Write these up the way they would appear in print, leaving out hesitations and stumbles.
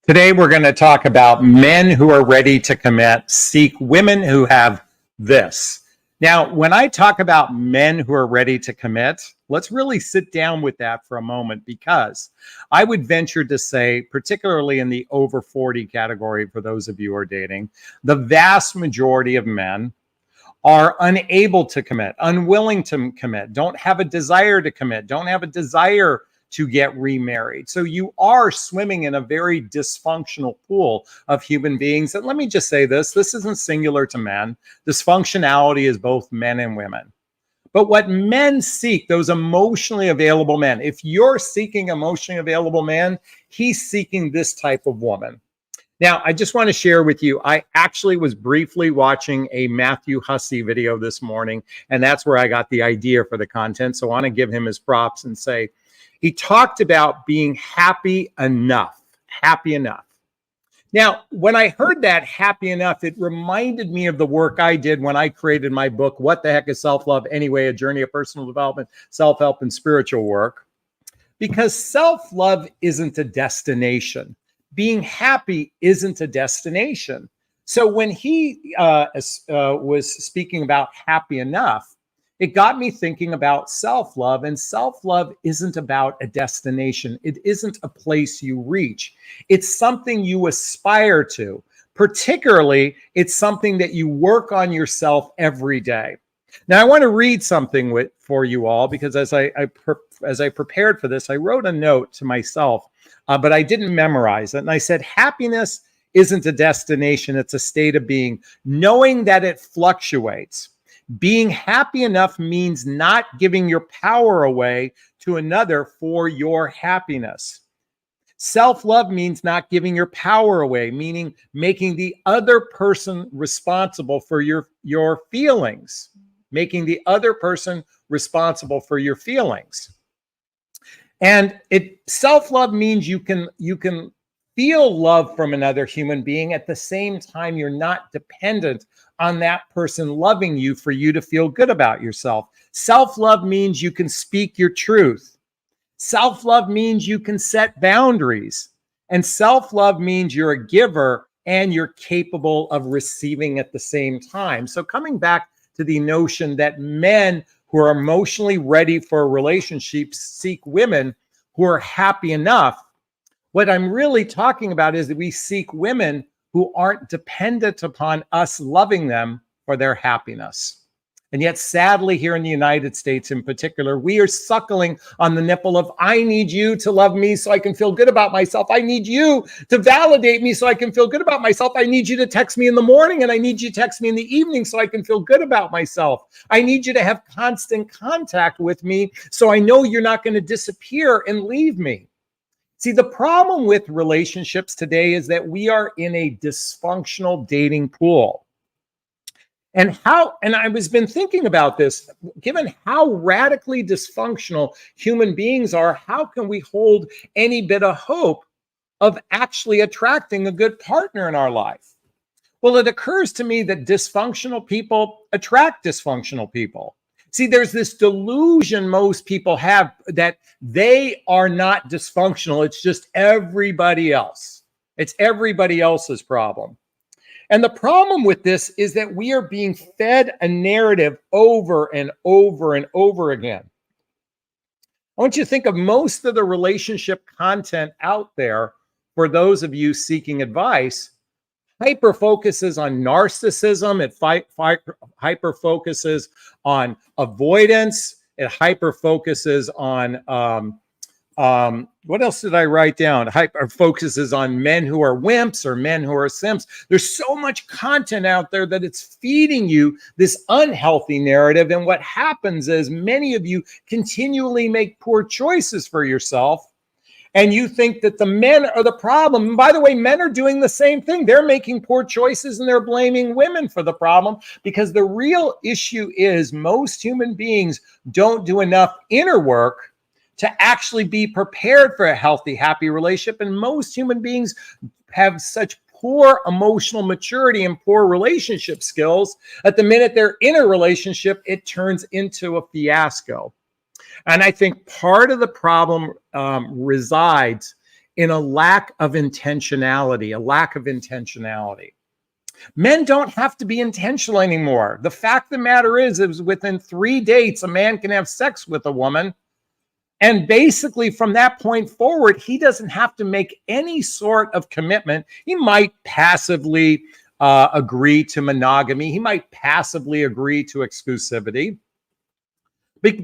Today, we're going to talk about men who are ready to commit seek women who have this. Now, when I talk about men who are ready to commit, let's really sit down with that for a moment, because I would venture to say, particularly in the over 40 category, for those of you who are dating, the vast majority of men are unable to commit, unwilling to commit, don't have a desire to commit, don't have a desire to get remarried. So you are swimming in a very dysfunctional pool of human beings. And let me just say this isn't singular to men. Dysfunctionality is both men and women. But what men seek, those emotionally available men, if you're seeking emotionally available man, he's seeking this type of woman. Now, I just want to share with you, I actually was briefly watching a Matthew Hussey video this morning, and that's where I got the idea for the content. So I want to give him his props and say, he talked about being happy enough, happy enough. Now, when I heard that happy enough, it reminded me of the work I did when I created my book, What the Heck is Self-Love Anyway? A Journey of Personal Development, Self-Help, and Spiritual Work. Because self-love isn't a destination. Being happy isn't a destination. So when he was speaking about happy enough, it got me thinking about self-love, and self-love isn't about a destination. It isn't a place you reach. It's something you aspire to. Particularly, it's something that you work on yourself every day. Now, I want to read something for you all, because as I prepared for this, I wrote a note to myself, but I didn't memorize it. And I said, happiness isn't a destination. It's a state of being, knowing that it fluctuates. Being happy enough means not giving your power away to another for your happiness. Self-love means not giving your power away, meaning making the other person responsible for your feelings. Making the other person responsible for your feelings. And self-love means you can feel love from another human being at the same time you're not dependent on that person loving you for you to feel good about yourself. Self-love means you can speak your truth. Self-love means you can set boundaries. And self-love means you're a giver and you're capable of receiving at the same time. So coming back to the notion that men who are emotionally ready for a relationship seek women who are happy enough, what I'm really talking about is that we seek women who aren't dependent upon us loving them for their happiness. And yet, sadly, here in the United States in particular, we are suckling on the nipple of, I need you to love me so I can feel good about myself. I need you to validate me so I can feel good about myself. I need you to text me in the morning, and I need you to text me in the evening so I can feel good about myself. I need you to have constant contact with me so I know you're not going to disappear and leave me. See, the problem with relationships today is that we are in a dysfunctional dating pool. And I was been thinking about this, given how radically dysfunctional human beings are, how can we hold any bit of hope of actually attracting a good partner in our life? Well, it occurs to me that dysfunctional people attract dysfunctional people. See, there's this delusion most people have that they are not dysfunctional. It's just everybody else. It's everybody else's problem. And the problem with this is that we are being fed a narrative over and over and over again. I want you to think of most of the relationship content out there for those of you seeking advice. Hyper focuses on narcissism. It hyper focuses on avoidance. It hyper focuses on what else did I write down? Hyper focuses on men who are wimps or men who are simps. There's so much content out there that it's feeding you this unhealthy narrative. And what happens is many of you continually make poor choices for yourself. And you think that the men are the problem. And by the way, men are doing the same thing. They're making poor choices and they're blaming women for the problem, because the real issue is most human beings don't do enough inner work to actually be prepared for a healthy, happy relationship. And most human beings have such poor emotional maturity and poor relationship skills that the minute they're in a relationship, it turns into a fiasco. And I think part of the problem resides in a lack of intentionality, Men don't have to be intentional anymore. The fact of the matter is within 3 dates, a man can have sex with a woman. And basically from that point forward, he doesn't have to make any sort of commitment. He might passively agree to monogamy. He might passively agree to exclusivity. But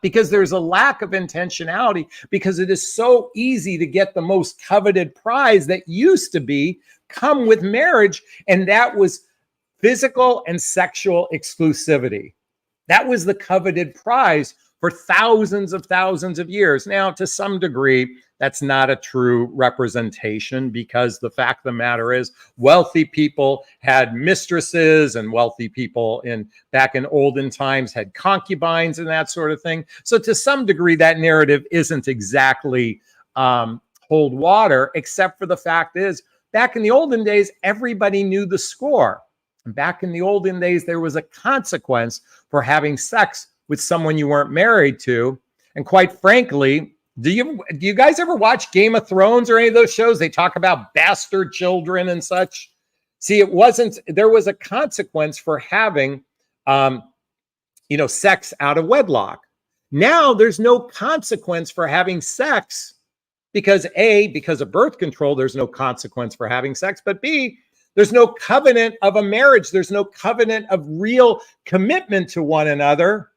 because there's a lack of intentionality, because it is so easy to get the most coveted prize that used to be come with marriage, and that was physical and sexual exclusivity. That was the coveted prize for thousands of years. Now, to some degree, that's not a true representation, because the fact of the matter is wealthy people had mistresses, and wealthy people back in olden times had concubines and that sort of thing. So to some degree, that narrative isn't exactly hold water, except for the fact is back in the olden days, everybody knew the score. And back in the olden days, there was a consequence for having sex with someone you weren't married to. And quite frankly, do you guys ever watch Game of Thrones or any of those shows? They talk about bastard children and such. See, there was a consequence for having, sex out of wedlock. Now there's no consequence for having sex because of birth control, there's no consequence for having sex, but B, there's no covenant of a marriage. There's no covenant of real commitment to one another.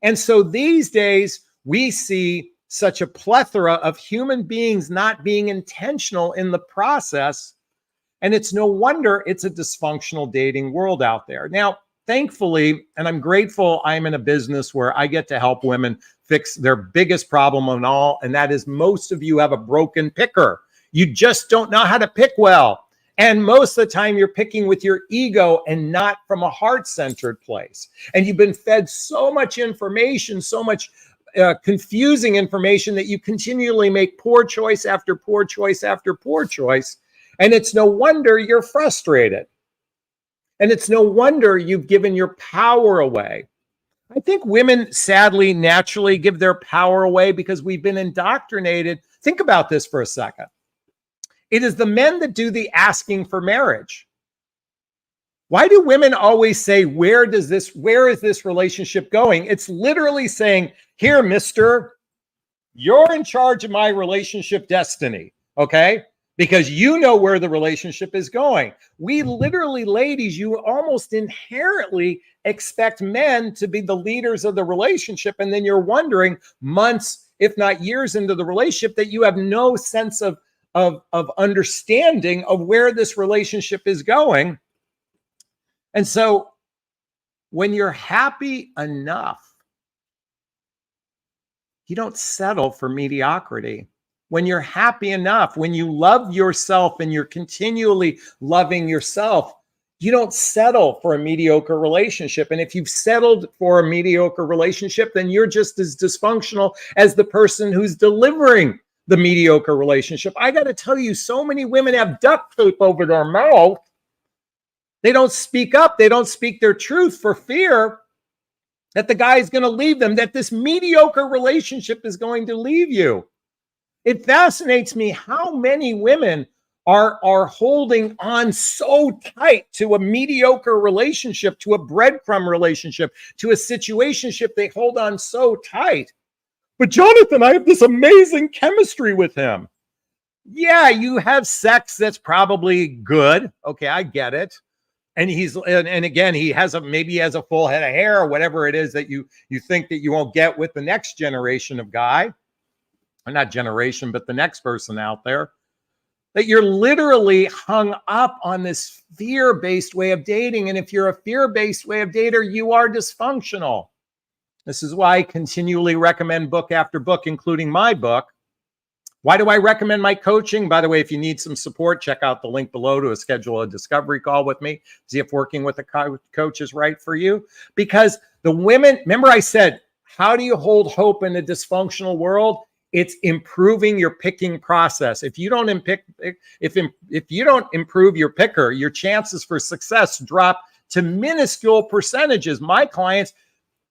And so these days, we see such a plethora of human beings not being intentional in the process. And it's no wonder it's a dysfunctional dating world out there. Now, thankfully, and I'm grateful, I'm in a business where I get to help women fix their biggest problem of all, and that is most of you have a broken picker. You just don't know how to pick well. And most of the time you're picking with your ego and not from a heart-centered place. And you've been fed so much information, so much confusing information that you continually make poor choice after poor choice after poor choice. And it's no wonder you're frustrated. And it's no wonder you've given your power away. I think women, sadly, naturally give their power away because we've been indoctrinated. Think about this for a second. It is the men that do the asking for marriage. Why do women always say, where is this relationship going? It's literally saying, here, mister, you're in charge of my relationship destiny, okay? Because you know where the relationship is going. We literally, ladies, you almost inherently expect men to be the leaders of the relationship. And then you're wondering months, if not years into the relationship, that you have no sense of understanding of where this relationship is going. And so when you're happy enough, you don't settle for mediocrity. When you're happy enough, when you love yourself and you're continually loving yourself, you don't settle for a mediocre relationship. And if you've settled for a mediocre relationship, then you're just as dysfunctional as the person who's delivering the mediocre relationship. I got to tell you, so many women have duct tape over their mouth. They don't speak up. They don't speak their truth for fear that the guy is going to leave them, that this mediocre relationship is going to leave you. It fascinates me how many women are holding on so tight to a mediocre relationship, to a breadcrumb relationship, to a situationship. They hold on so tight. But Jonathan, I have this amazing chemistry with him. Yeah, you have sex that's probably good. Okay, I get it. And again, he has maybe he has a full head of hair or whatever it is that you think that you won't get with the next generation of guy. Or not generation, but the next person out there. That you're literally hung up on this fear-based way of dating. And if you're a fear-based way of dater, you are dysfunctional. This is why I continually recommend book after book, including my book. Why do I recommend my coaching? By the way, if you need some support, check out the link below to schedule a discovery call with me. See if working with a coach is right for you. Because the women, remember I said, how do you hold hope in a dysfunctional world? It's improving your picking process. If you don't improve your picker, your chances for success drop to minuscule percentages. My clients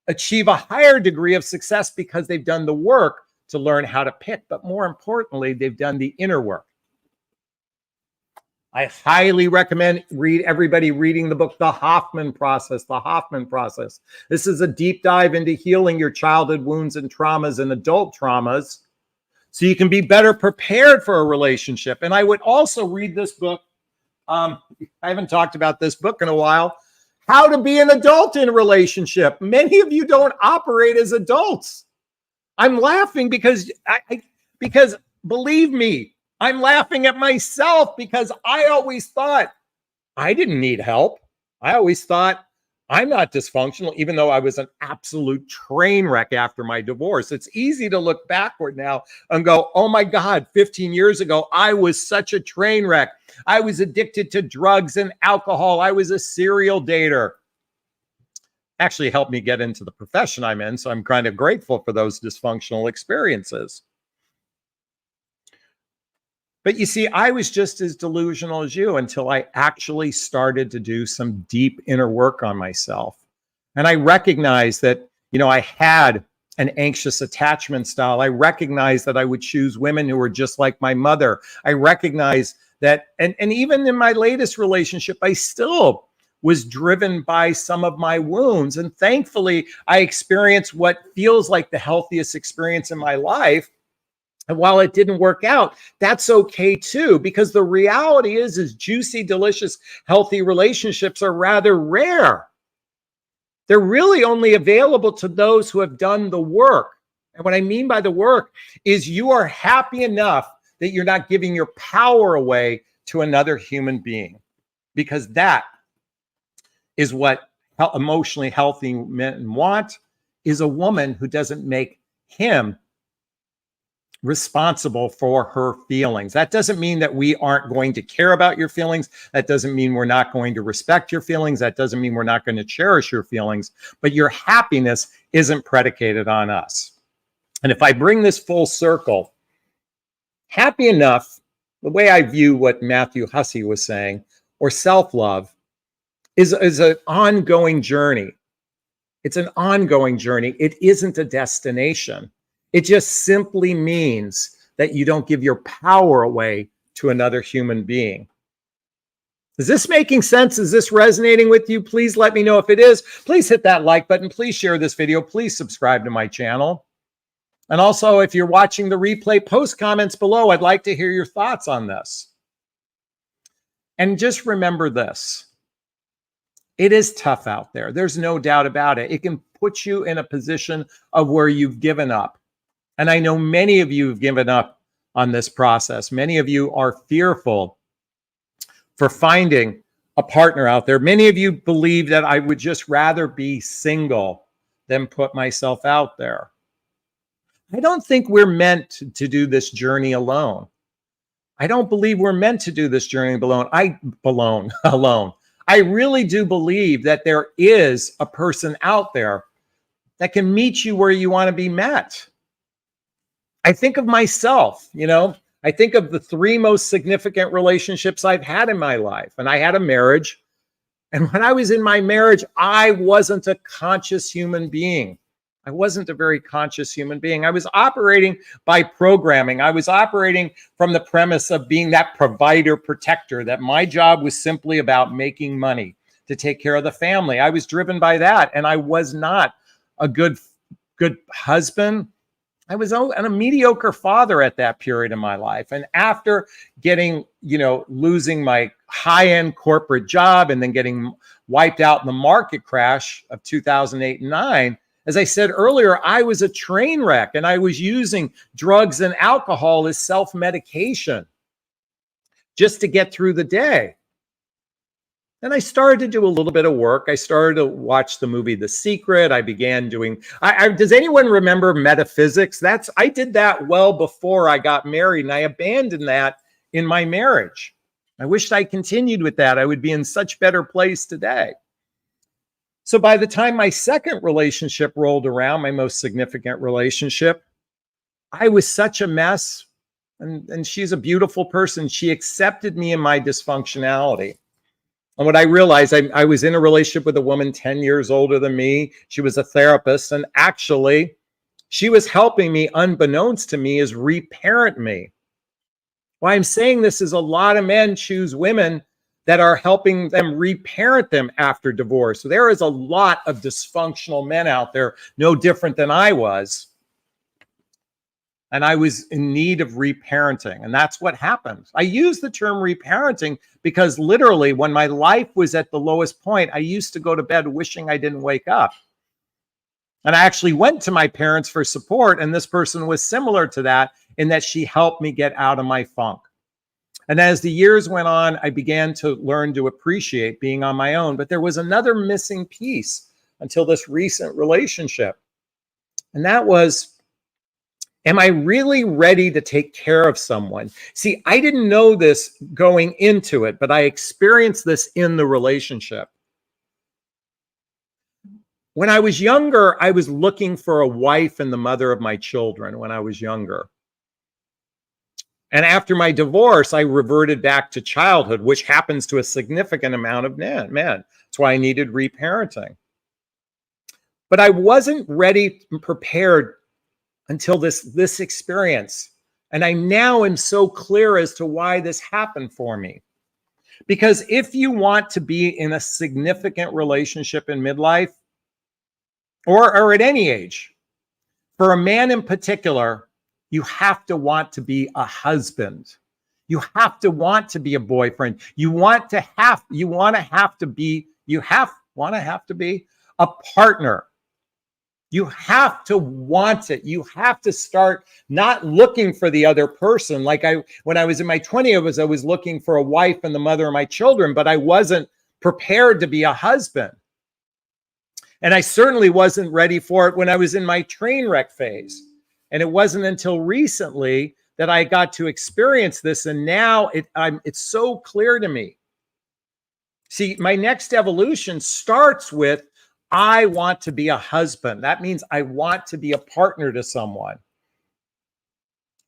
achieve a higher degree of success because they've done the work to learn how to pick, but more importantly, they've done the inner work. I highly recommend everybody reading the book, The Hoffman Process, The Hoffman Process. This is a deep dive into healing your childhood wounds and traumas and adult traumas so you can be better prepared for a relationship. And I would also read this book. I haven't talked about this book in a while. How to Be an Adult in a Relationship. Many of you don't operate as adults. I'm laughing because believe me, I'm laughing at myself because I always thought I didn't need help. I always thought I'm not dysfunctional, even though I was an absolute train wreck after my divorce. It's easy to look backward now and go, oh my God, 15 years ago, I was such a train wreck. I was addicted to drugs and alcohol. I was a serial dater. Actually helped me get into the profession I'm in. So I'm kind of grateful for those dysfunctional experiences. But you see, I was just as delusional as you until I actually started to do some deep inner work on myself. And I recognized that, I had an anxious attachment style. I recognized that I would choose women who were just like my mother. I recognized that, and even in my latest relationship, I still was driven by some of my wounds. And thankfully, I experienced what feels like the healthiest experience in my life. And while it didn't work out, that's okay too, because the reality is juicy, delicious, healthy relationships are rather rare. They're really only available to those who have done the work. And what I mean by the work is you are happy enough that you're not giving your power away to another human being, because that is what emotionally healthy men want, is a woman who doesn't make him responsible for her feelings. That doesn't mean that we aren't going to care about your feelings. That doesn't mean we're not going to respect your feelings. That doesn't mean we're not going to cherish your feelings, but your happiness isn't predicated on us. And if I bring this full circle, happy enough, the way I view what Matthew Hussey was saying, or self-love, is an ongoing journey. It's an ongoing journey. It isn't a destination. It just simply means that you don't give your power away to another human being. Is this making sense? Is this resonating with you? Please let me know if it is. Please hit that like button. Please share this video. Please subscribe to my channel. And also, if you're watching the replay, post comments below. I'd like to hear your thoughts on this. And just remember this. It is tough out there. There's no doubt about it. It can put you in a position of where you've given up. And I know many of you have given up on this process. Many of you are fearful for finding a partner out there. Many of you believe that I would just rather be single than put myself out there. I don't think we're meant to do this journey alone. I don't believe we're meant to do this journey alone. Alone. I really do believe that there is a person out there that can meet you where you want to be met. I think of myself, I think of the 3 most significant relationships I've had in my life. And I had a marriage. And when I was in my marriage, I wasn't a conscious human being. I wasn't a very conscious human being. I was operating by programming. I was operating from the premise of being that provider protector, that my job was simply about making money to take care of the family. I was driven by that. And I was not a good husband. I was a mediocre father at that period in my life. And after getting, losing my high-end corporate job and then getting wiped out in the market crash of 2008 and 9, as I said earlier, I was a train wreck and I was using drugs and alcohol as self-medication just to get through the day. And I started to do a little bit of work. I started to watch the movie The Secret. I began doing, does anyone remember Metaphysics? I did that well before I got married, and I abandoned that in my marriage. I wished I continued with that. I would be in such better place today. So by the time my second relationship rolled around, my most significant relationship, I was such a mess. And she's a beautiful person. She accepted me in my dysfunctionality. And what I realized, I was in a relationship with a woman 10 years older than me. She was a therapist. And actually, She was helping me, unbeknownst to me, is reparent me. Why I'm saying this is a lot of men choose women that are helping them reparent them after divorce. So there is a lot of dysfunctional men out there, no different than I was. And I was in need of reparenting. And that's what happened. I use the term reparenting because literally when my life was at the lowest point, I used to go to bed wishing I didn't wake up. And I actually went to my parents for support. And this person was similar to that in that she helped me get out of my funk. And as the years went on, I began to learn to appreciate being on my own. But there was another missing piece until this recent relationship. And that was, am I really ready to take care of someone? See, I didn't know this going into it, but I experienced this in the relationship. When I was younger, I was looking for a wife and the mother of my children when I was younger. And after my divorce, I reverted back to childhood, which happens to a significant amount of men. That's why I needed reparenting. But I wasn't ready and prepared until this experience. And I now am so clear as to why this happened for me. Because if you want to be in a significant relationship in midlife, or at any age, for a man in particular, you have to want to be a husband. You have to want to be a boyfriend. You want to have to be a partner. You have to want it. You have to start not looking for the other person. Like when I was in my 20s, I was looking for a wife and the mother of my children, but I wasn't prepared to be a husband. And I certainly wasn't ready for it when I was in my train wreck phase. And it wasn't until recently that I got to experience this. And now it's so clear to me. See, my next evolution starts with, I want to be a husband. That means I want to be a partner to someone.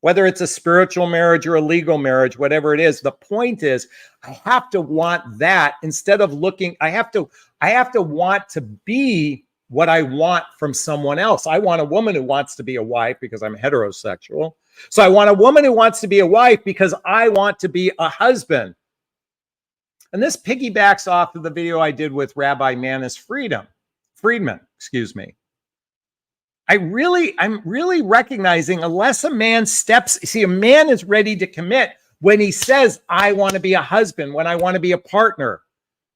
Whether it's a spiritual marriage or a legal marriage, whatever it is, the point is I have to want that instead of looking, I have to want to be what I want from someone else. I want a woman who wants to be a wife because I'm heterosexual. So I want a woman who wants to be a wife because I want to be a husband. And this piggybacks off of the video I did with Rabbi Manis Friedman, excuse me. I'm really recognizing unless a man a man is ready to commit when he says, I want to be a husband, when I want to be a partner,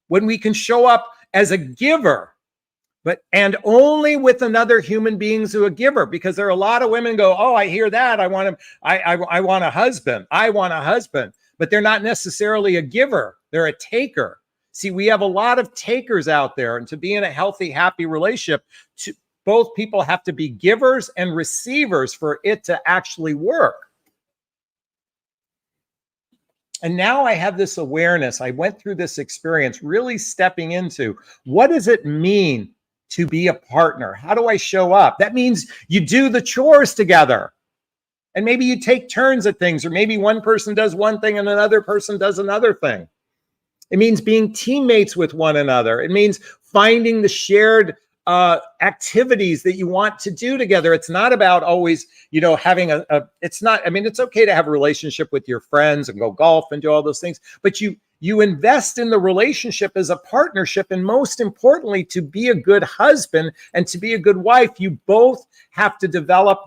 when we can show up as a giver, and only with another human beings who are a giver, because there are a lot of women go, oh, I hear that. I want a husband. I want a husband, but they're not necessarily a giver. They're a taker. See, we have a lot of takers out there, and to be in a healthy, happy relationship, both people have to be givers and receivers for it to actually work. And now I have this awareness. I went through this experience really stepping into what does it mean to be a partner? How do I show up? That means you do the chores together. And maybe you take turns at things, or maybe one person does one thing and another person does another thing. It means being teammates with one another. It means finding the shared activities that you want to do together. It's not about always, having it's okay to have a relationship with your friends and go golf and do all those things, but you invest in the relationship as a partnership. And most importantly, to be a good husband and to be a good wife, you both have to develop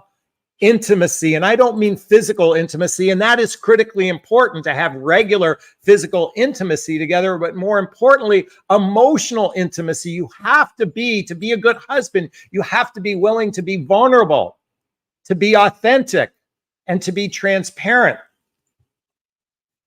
intimacy. And I don't mean physical intimacy. And that is critically important, to have regular physical intimacy together. But more importantly, emotional intimacy. You have to be a good husband, you have to be willing to be vulnerable, to be authentic, and to be transparent.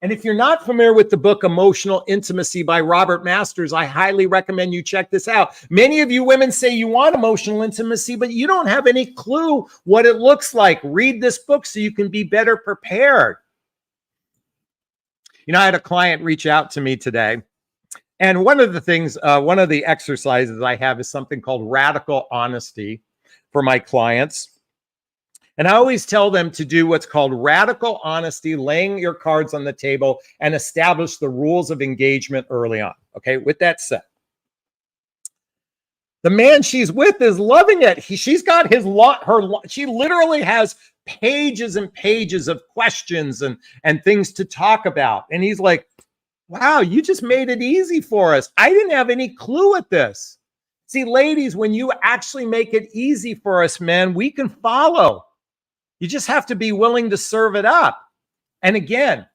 And if you're not familiar with the book Emotional Intimacy by Robert Masters, I highly recommend you check this out. Many of you women say you want emotional intimacy, but you don't have any clue what it looks like. Read this book so you can be better prepared. I had a client reach out to me today. And one of the exercises I have is something called radical honesty for my clients. And I always tell them to do what's called radical honesty, laying your cards on the table and establish the rules of engagement early on. Okay, with that said, The man she's with is loving it. She's got she literally has pages and pages of questions and things to talk about. And he's like, wow, you just made it easy for us. I didn't have any clue at this. See, ladies, when you actually make it easy for us, men, we can follow. You just have to be willing to serve it up. And again,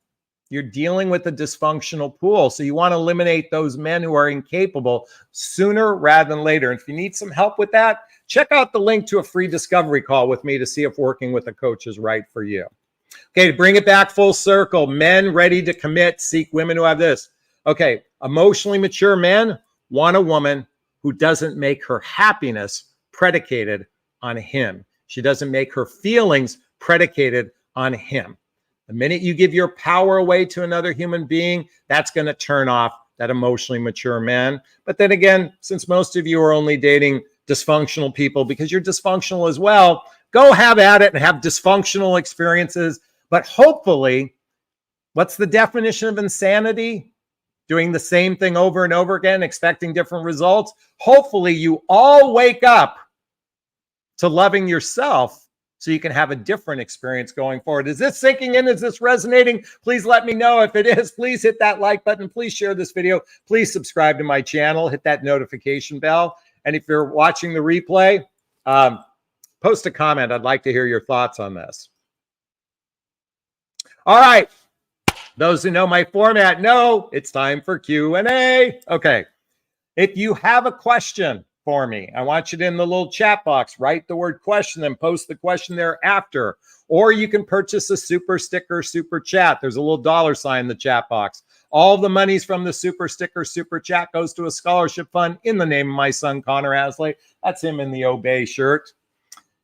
you're dealing with a dysfunctional pool. So you want to eliminate those men who are incapable sooner rather than later. And if you need some help with that, check out the link to a free discovery call with me to see if working with a coach is right for you. Okay, to bring it back full circle, men ready to commit seek women who have this. Okay, emotionally mature men want a woman who doesn't make her happiness predicated on him. She doesn't make her feelings predicated on him. The minute you give your power away to another human being, that's going to turn off that emotionally mature man. But then again, since most of you are only dating dysfunctional people because you're dysfunctional as well, go have at it and have dysfunctional experiences. But hopefully, what's the definition of insanity? Doing the same thing over and over again, expecting different results. Hopefully, you all wake up to loving yourself so you can have a different experience going forward. Is this sinking in? Is this resonating? Please let me know. If it is, please hit that like button. Please share this video. Please subscribe to my channel. Hit that notification bell. And if you're watching the replay, post a comment. I'd like to hear your thoughts on this. All right. Those who know my format know it's time for Q&A. Okay. If you have a question for me, I want you to, in the little chat box, write the word question and post the question thereafter. Or you can purchase a super sticker, super chat. There's a little $sign in the chat box. All the monies from the super sticker, super chat goes to a scholarship fund in the name of my son, Connor Asley. That's him in the Obey shirt.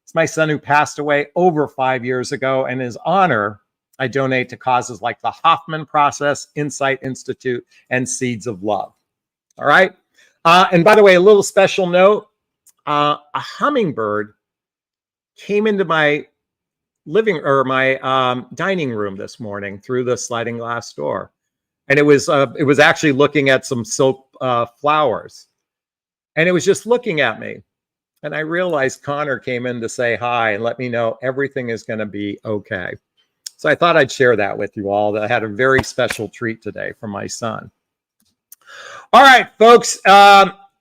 It's my son who passed away over 5 years ago. And in his honor, I donate to causes like the Hoffman Process, Insight Institute, and Seeds of Love. All right. And by the way, a little special note, a hummingbird came into my dining room this morning through the sliding glass door. And it was actually looking at some silk flowers. And it was just looking at me. And I realized Connor came in to say hi and let me know everything is going to be okay. So I thought I'd share that with you all, that I had a very special treat today from my son. All right, folks,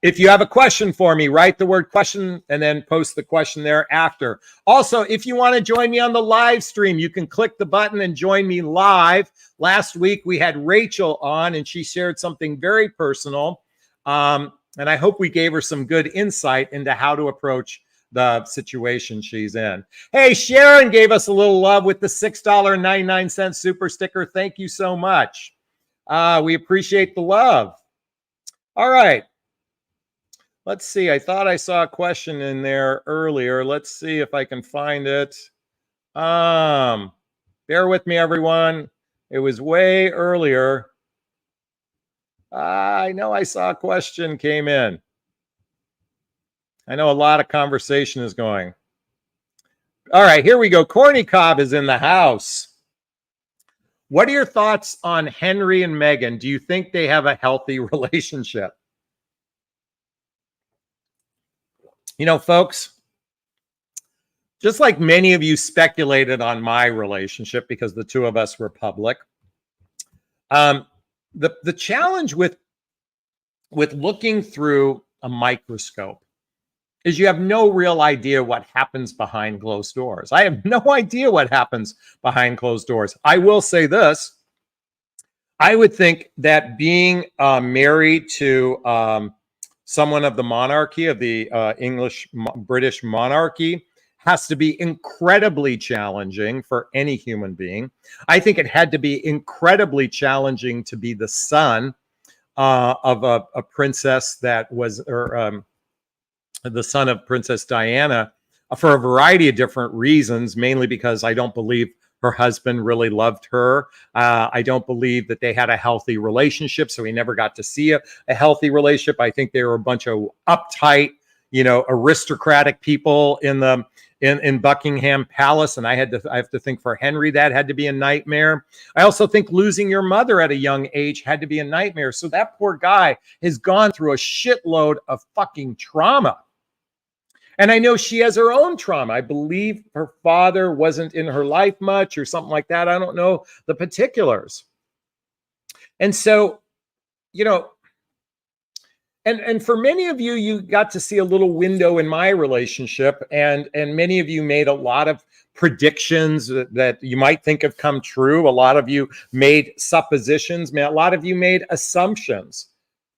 if you have a question for me, write the word question and then post the question thereafter. Also, if you want to join me on the live stream, you can click the button and join me live. Last week, we had Rachel on, and she shared something very personal. And I hope we gave her some good insight into how to approach the situation she's in. Hey, Sharon gave us a little love with the $6.99 super sticker. Thank you so much. We appreciate the love. All right. Let's see. I thought I saw a question in there earlier. Let's see if I can find it. Bear with me, everyone. It was way earlier. I know I saw a question came in. I know a lot of conversation is going. All right, here we go. Corny Cobb is in the house. What are your thoughts on Henry and Meghan? Do you think they have a healthy relationship? You know, folks, just like many of you speculated on my relationship because the two of us were public, the challenge with looking through a microscope is you have no real idea what happens behind closed doors. I have no idea what happens behind closed doors. I will say this. I would think that being married to someone of the monarchy, of the British monarchy, has to be incredibly challenging for any human being. I think it had to be incredibly challenging to be the son of a princess that was, the son of Princess Diana, for a variety of different reasons, mainly because I don't believe her husband really loved her. I don't believe that they had a healthy relationship, so he never got to see a healthy relationship. I think they were a bunch of uptight, aristocratic people in the in Buckingham Palace. And I have to think for Henry, that had to be a nightmare. I also think losing your mother at a young age had to be a nightmare. So that poor guy has gone through a shitload of fucking trauma. And I know she has her own trauma. I believe her father wasn't in her life much or something like that. I don't know the particulars. And so, you know, and for many of you, you got to see a little window in my relationship, and many of you made a lot of predictions that you might think have come true. A lot of you made suppositions. A lot of you made assumptions.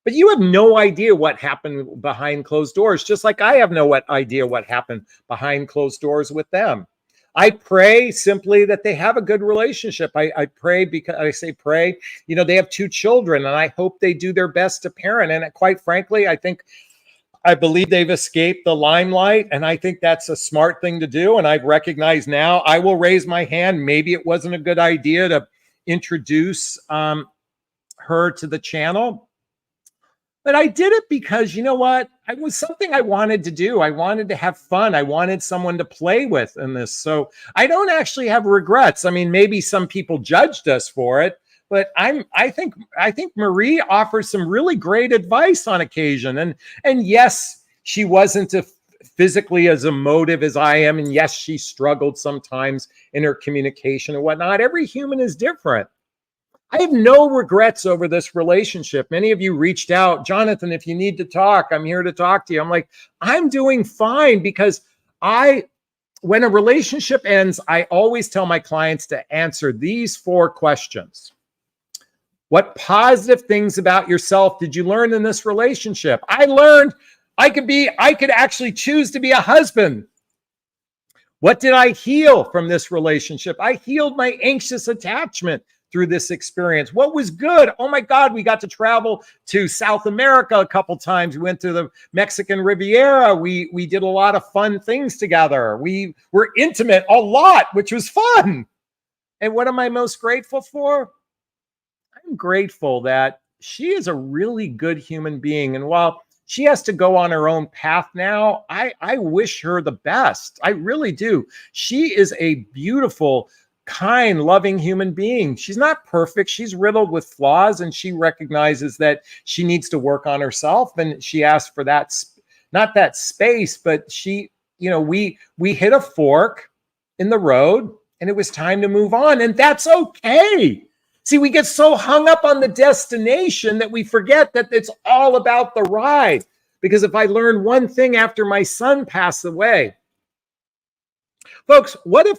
But you have no idea what happened behind closed doors, just like I have no idea what happened behind closed doors with them. I pray simply that they have a good relationship. I pray because I say pray, you know, they have 2 children, and I hope they do their best to parent. And quite frankly, I believe they've escaped the limelight, and I think that's a smart thing to do. And I recognize now I will raise my hand. Maybe it wasn't a good idea to introduce her to the channel. But I did it because, you know what? It was something I wanted to do. I wanted to have fun. I wanted someone to play with in this. So I don't actually have regrets. I mean, maybe some people judged us for it, but I think Marie offers some really great advice on occasion. And yes, she wasn't physically as emotive as I am. And yes, she struggled sometimes in her communication and whatnot. Every human is different. I have no regrets over this relationship. Many of you reached out, Jonathan, if you need to talk, I'm here to talk to you. I'm like, I'm doing fine, because when a relationship ends, I always tell my clients to answer these 4 questions. What positive things about yourself did you learn in this relationship? I learned I could actually choose to be a husband. What did I heal from this relationship? I healed my anxious attachment through this experience. What was good? Oh my God, we got to travel to South America a couple times. We went to the Mexican Riviera. We did a lot of fun things together. We were intimate a lot, which was fun. And what am I most grateful for? I'm grateful that she is a really good human being. And while she has to go on her own path now, I wish her the best. I really do. She is a beautiful, kind, loving human being. She's not perfect. She's riddled with flaws, and she recognizes that she needs to work on herself. And she asked for that, not that space, but she, you know, we hit a fork in the road, and it was time to move on. And that's okay. See, we get so hung up on the destination that we forget that it's all about the ride. Because if I learned one thing after my son passed away, folks, what if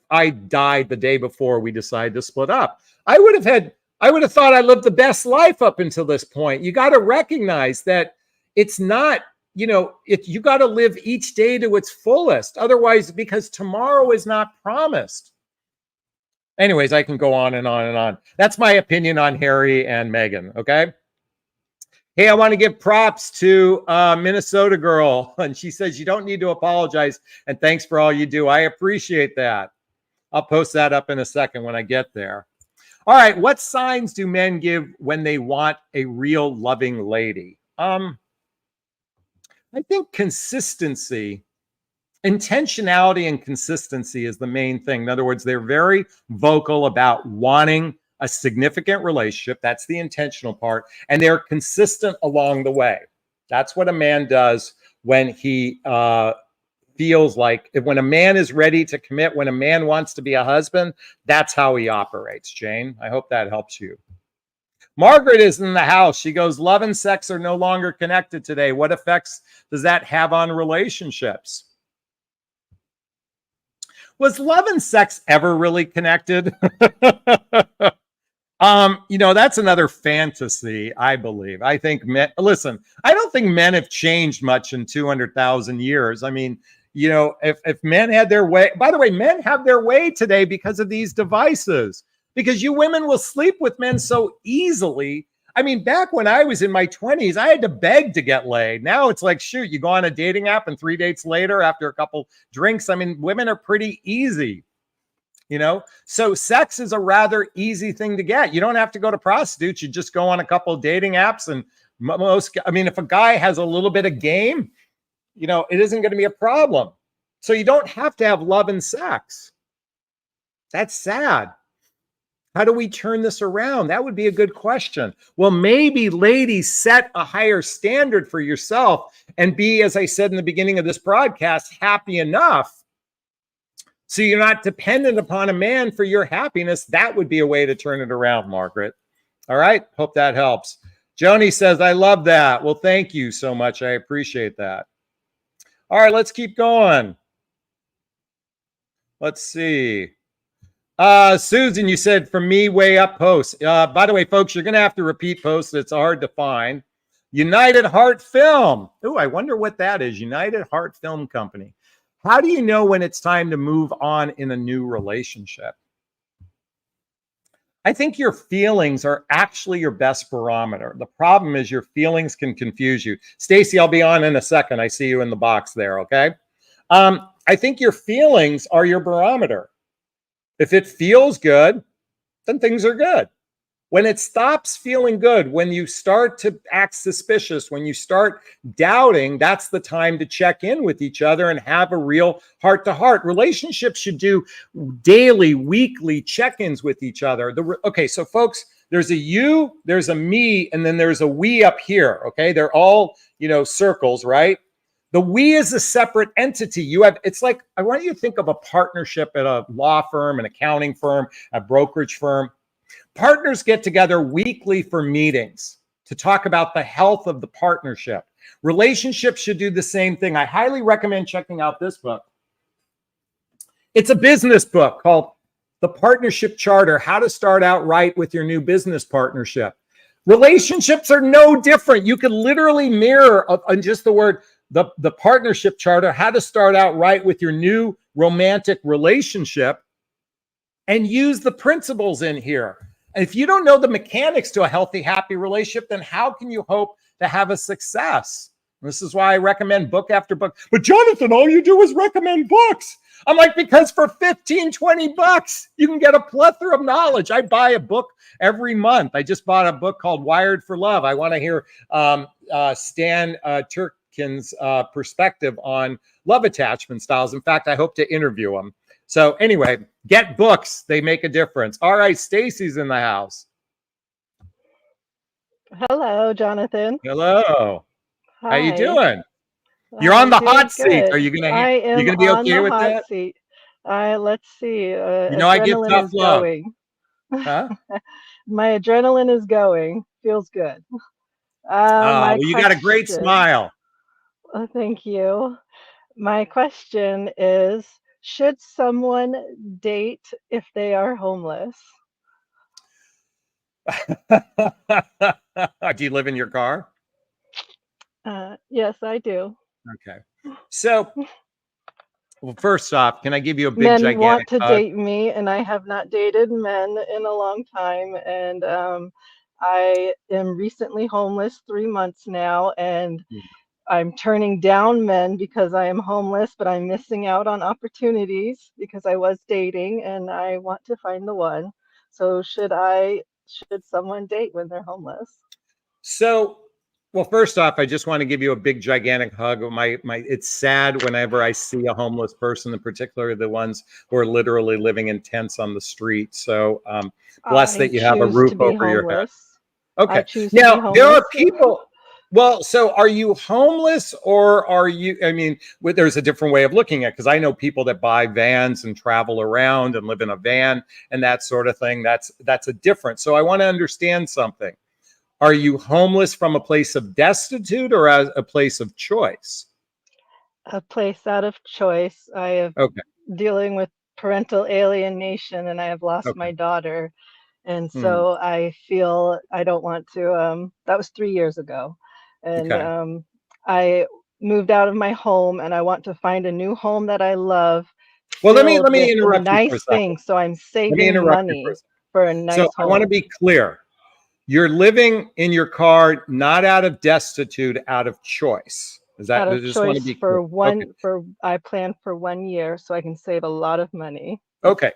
I died the day before we decided to split up? I would have thought I lived the best life up until this point. You got to recognize that it's not, you know, you got to live each day to its fullest. Otherwise, because tomorrow is not promised. Anyways, I can go on and on and on. That's my opinion on Harry and Meghan. Okay. Hey, I want to give props to Minnesota girl. And she says, you don't need to apologize. And thanks for all you do. I appreciate that. I'll post that up in a second when I get there. All right. What signs do men give when they want a real loving lady? I think consistency, intentionality and consistency is the main thing. In other words, they're very vocal about wanting a significant relationship. That's the intentional part. And they're consistent along the way. That's what a man does when he feels like, when a man is ready to commit, when a man wants to be a husband, that's how he operates, Jane. I hope that helps you. Margaret is in the house. She goes, love and sex are no longer connected today. What effects does that have on relationships? Was love and sex ever really connected? You know, that's another fantasy, I believe. I think men, listen, I don't think men have changed much in 200,000 years. I mean, you know, if men had their way, by the way, men have their way today because of these devices, because you women will sleep with men so easily. I mean, back when I was in my 20s, I had to beg to get laid. Now it's like, shoot, you go on a dating app and 3 dates later after a couple drinks. I mean, women are pretty easy. You know, so sex is a rather easy thing to get. You don't have to go to prostitutes. You just go on a couple of dating apps, and I mean, if a guy has a little bit of game, it isn't going to be a problem. So you don't have to have love and sex. That's sad. How do we turn this around? That would be a good question. Well, maybe ladies, set a higher standard for yourself and be, as I said in the beginning of this broadcast, happy enough so you're not dependent upon a man for your happiness. That would be a way to turn it around, Margaret. All right. Hope that helps. Joni says, I love that. Well, thank you so much. I appreciate that. All right, let's keep going. Let's see. Susan, you said for me, way up post. By the way, folks, you're going to have to repeat posts. It's hard to find. United Heart Film. Oh, I wonder what that is. United Heart Film Company. How do you know when it's time to move on in a new relationship? I think your feelings are actually your best barometer. The problem is your feelings can confuse you. Stacy, I'll be on in a second. I see you in the box there, okay? I think your feelings are your barometer. If it feels good, then things are good. When it stops feeling good, when you start to act suspicious, when you start doubting, that's the time to check in with each other and have a real heart-to-heart. Relationships should do daily, weekly check-ins with each other. Okay, so folks, there's a you, there's a me, and then there's a we up here, okay? They're all, circles, right? The we is a separate entity. It's like, I want you to think of a partnership at a law firm, an accounting firm, a brokerage firm. Partners get together weekly for meetings to talk about the health of the partnership. Relationships should do the same thing. I highly recommend checking out this book. It's a business book called The Partnership Charter, How to Start Out Right with Your New Business Partnership. Relationships are no different. You could literally mirror on just the word, the partnership charter, how to start out right with your new romantic relationship, and use the principles in here. And if you don't know the mechanics to a healthy, happy relationship, then how can you hope to have a success? This is why I recommend book after book. But Jonathan, all you do is recommend books. I'm like, because for 15, 20 bucks, you can get a plethora of knowledge. I buy a book every month. I just bought a book called Wired for Love. I want to hear Stan Turkin's perspective on love attachment styles. In fact, I hope to interview him. So anyway, get books. They make a difference. All right, Stacy's in the house. Hello, Jonathan. Hello. Hi. How you doing? You're on the hot seat. Are you gonna? I am you gonna be on okay the with hot that? seat. Let's see. I give Adrenaline tough is love. going. Huh? My adrenaline is going. Feels good. Well, you got a great smile. Oh, thank you. My question is, should someone date if they are homeless? Do you live in your car? Yes, I do. Okay. So, well, first off, can I give you a big, Men gigantic want to hug? date me, and I have not dated men in a long time. And I am recently homeless 3 months now, and I'm turning down men because I am homeless, but I'm missing out on opportunities because I was dating and I want to find the one. So should someone date when they're homeless? So, well, first off, I just want to give you a big, gigantic hug. It's sad whenever I see a homeless person, in particular the ones who are literally living in tents on the street. So, blessed that you have a roof over your head. Okay. Now, there are people. Well, so are you homeless, or are you? I mean, there's a different way of looking at it, because I know people that buy vans and travel around and live in a van and that sort of thing. That's a difference. So I want to understand something. Are you homeless from a place of destitute or as a place of choice? A place out of choice. I have dealing with parental alienation, and I have lost my daughter. And so I feel I don't want to, that was 3 years ago. And I moved out of my home, and I want to find a new home that I love. Well, let me interrupt you for a second. Things, so I'm saving money for a nice home. So I want to be clear. You're living in your car, not out of destitute, out of choice. Is that out of choice for one? For I plan for 1 year, so I can save a lot of money. Okay.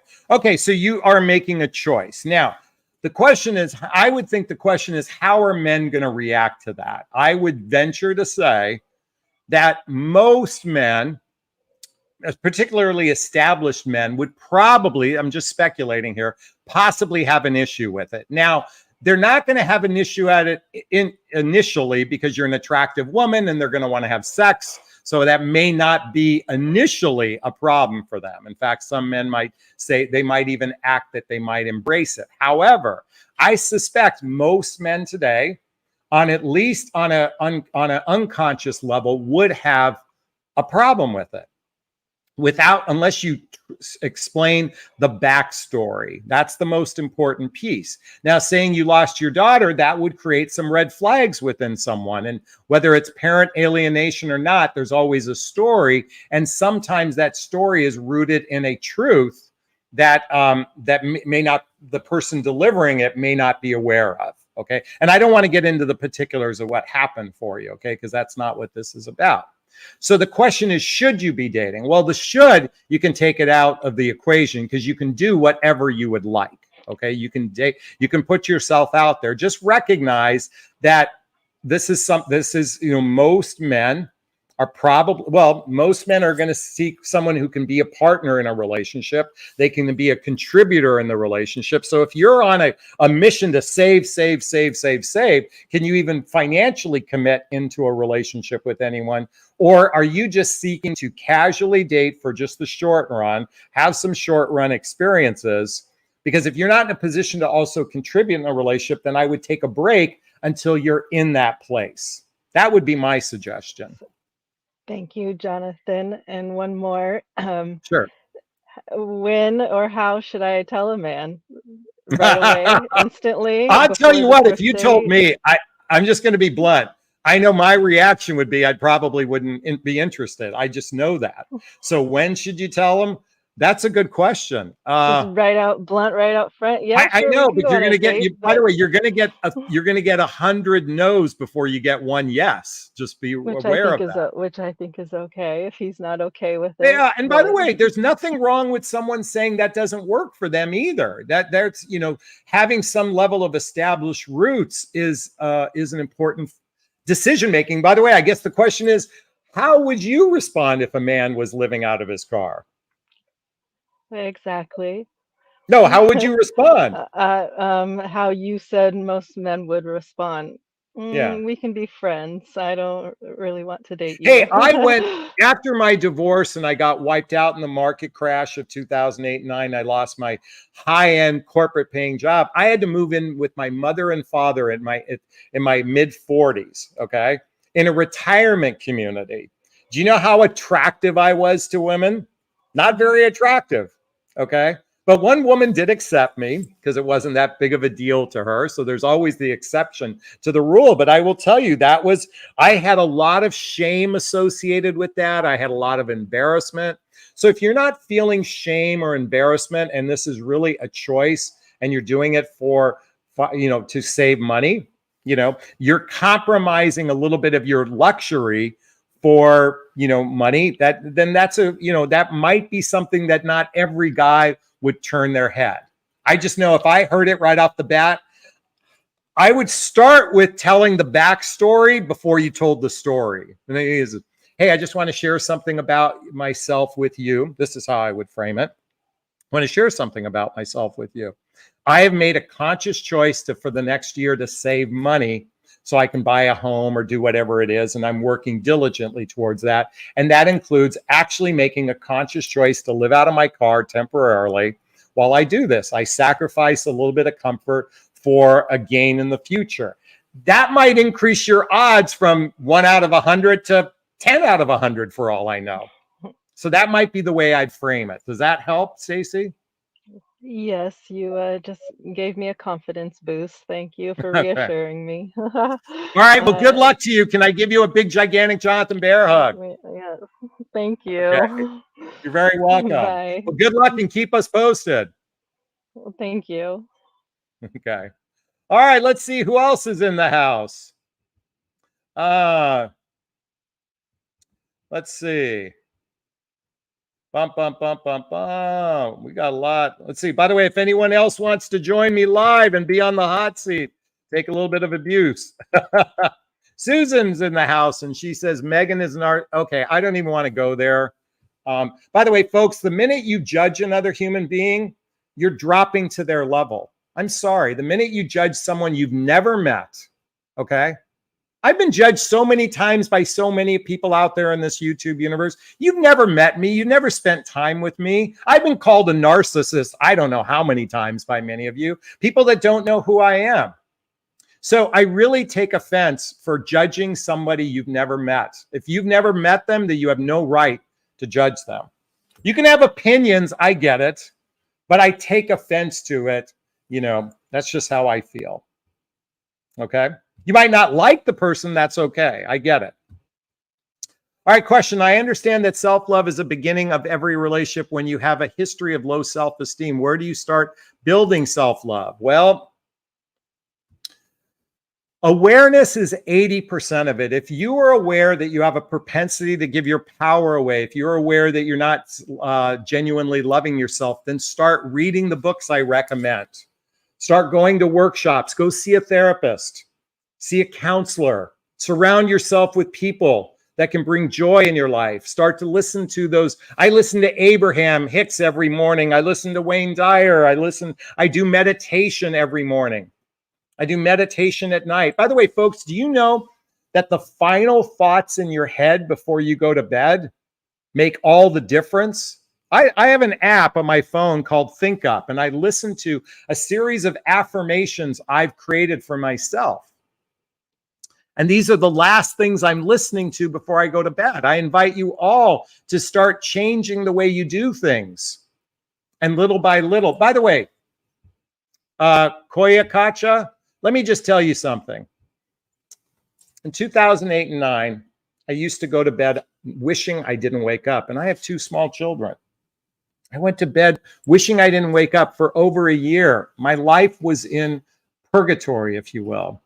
So you are making a choice. Now, the question is, I would think the question is, how are men going to react to that? I would venture to say that most men, particularly established men, would probably, I'm just speculating here, possibly have an issue with it. Now, they're not going to have an issue at it initially because you're an attractive woman and they're going to want to have sex. So that may not be initially a problem for them. In fact, some men might say they might even act that they might embrace it. However, I suspect most men today, on at least on an unconscious level, would have a problem with it. Unless you explain the backstory. That's the most important piece. Now, saying you lost your daughter, that would create some red flags within someone. And whether it's parent alienation or not, there's always a story. And sometimes that story is rooted in a truth that may not, the person delivering it may not be aware of. Okay. And I don't want to get into the particulars of what happened for you. Okay. Because that's not what this is about. So the question is, should you be dating? Well, the should, you can take it out of the equation because you can do whatever you would like. Okay. You can date, you can put yourself out there. Just recognize that most men are probably, most men are going to seek someone who can be a partner in a relationship. They can be a contributor in the relationship. So if you're on a mission to save, can you even financially commit into a relationship with anyone? Or are you just seeking to casually date for just the short run, have some short run experiences? Because if you're not in a position to also contribute in a relationship, then I would take a break until you're in that place. That would be my suggestion. Thank you, Jonathan. And one more. Sure. When or how should I tell a man? Right away, instantly? I'll tell you what, if you told me, I'm just going to be blunt. I know my reaction would be I probably wouldn't be interested. I just know that. So when should you tell them? That's a good question. Just right out, blunt, right out front. Yeah, I know, but you're going to get. By the way, you're going to get 100 no's before you get one yes. Just be aware of that. Which I think is okay if he's not okay with it. Yeah, and by the way, there's nothing wrong with someone saying that doesn't work for them either. That's having some level of established roots is an important decision making. By the way, I guess the question is, how would you respond if a man was living out of his car? Exactly. No, how would you respond? How you said most men would respond. Yeah. We can be friends. I don't really want to date you. Hey, I went after my divorce and I got wiped out in the market crash of 2008 and 9. I lost my high-end corporate paying job. I had to move in with my mother and father in my mid 40s, okay? In a retirement community. Do you know how attractive I was to women? Not very attractive. Okay. But one woman did accept me because it wasn't that big of a deal to her. So there's always the exception to the rule. But I will tell you, I had a lot of shame associated with that. I had a lot of embarrassment. So if you're not feeling shame or embarrassment, and this is really a choice and you're doing it to save money, you're compromising a little bit of your luxury for money, that might be something that not every guy would turn their head. I just know if I heard it right off the bat, I would start with telling the backstory before you told the story. And it is, hey, I just want to share something about myself with you. This is how I would frame it. I want to share something about myself with you. I have made a conscious choice for the next year to save money so I can buy a home or do whatever it is. And I'm working diligently towards that. And that includes actually making a conscious choice to live out of my car temporarily while I do this. I sacrifice a little bit of comfort for a gain in the future. That might increase your odds from 1 out of 100 to 10 out of 100 for all I know. So that might be the way I'd frame it. Does that help, Stacey? Yes, you just gave me a confidence boost. Thank you for reassuring me. All right. Well, good luck to you. Can I give you a big, gigantic Jonathan Bear hug? Yeah. Thank you. Okay. You're very welcome. Bye. Well, good luck and keep us posted. Well, thank you. Okay. All right. Let's see who else is in the house. Let's see. Bum. We got a lot. Let's see. By the way, if anyone else wants to join me live and be on the hot seat, take a little bit of abuse. Susan's in the house and she says, Megan is an art. Okay, I don't even want to go there. By the way, folks, the minute you judge another human being, you're dropping to their level. I'm sorry. The minute you judge someone you've never met, okay? I've been judged so many times by so many people out there in this YouTube universe. You've never met me. You never spent time with me. I've been called a narcissist, I don't know how many times by many of you, people that don't know who I am. So I really take offense for judging somebody you've never met. If you've never met them, then you have no right to judge them. You can have opinions, I get it, but I take offense to it. You know, that's just how I feel. Okay? You might not like the person, that's okay. I get it. All right, question. I understand that self-love is the beginning of every relationship. When you have a history of low self-esteem, where do you start building self-love? Well, awareness is 80% of it. If you are aware that you have a propensity to give your power away, if you're aware that you're not genuinely loving yourself, then start reading the books I recommend. Start going to workshops. Go see a therapist. See a counselor. Surround yourself with people that can bring joy in your life. Start to listen to those. I listen to Abraham Hicks every morning. I listen to Wayne Dyer. I do meditation every morning. I do meditation at night. By the way, folks, do you know that the final thoughts in your head before you go to bed make all the difference? I have an app on my phone called Think Up, and I listen to a series of affirmations I've created for myself. And these are the last things I'm listening to before I go to bed. I invite you all to start changing the way you do things. And little by little, by the way, Koya Kacha, let me just tell you something. In 2008 and 2009, I used to go to bed wishing I didn't wake up. And I have 2 small children. I went to bed wishing I didn't wake up for over a year. My life was in purgatory, if you will.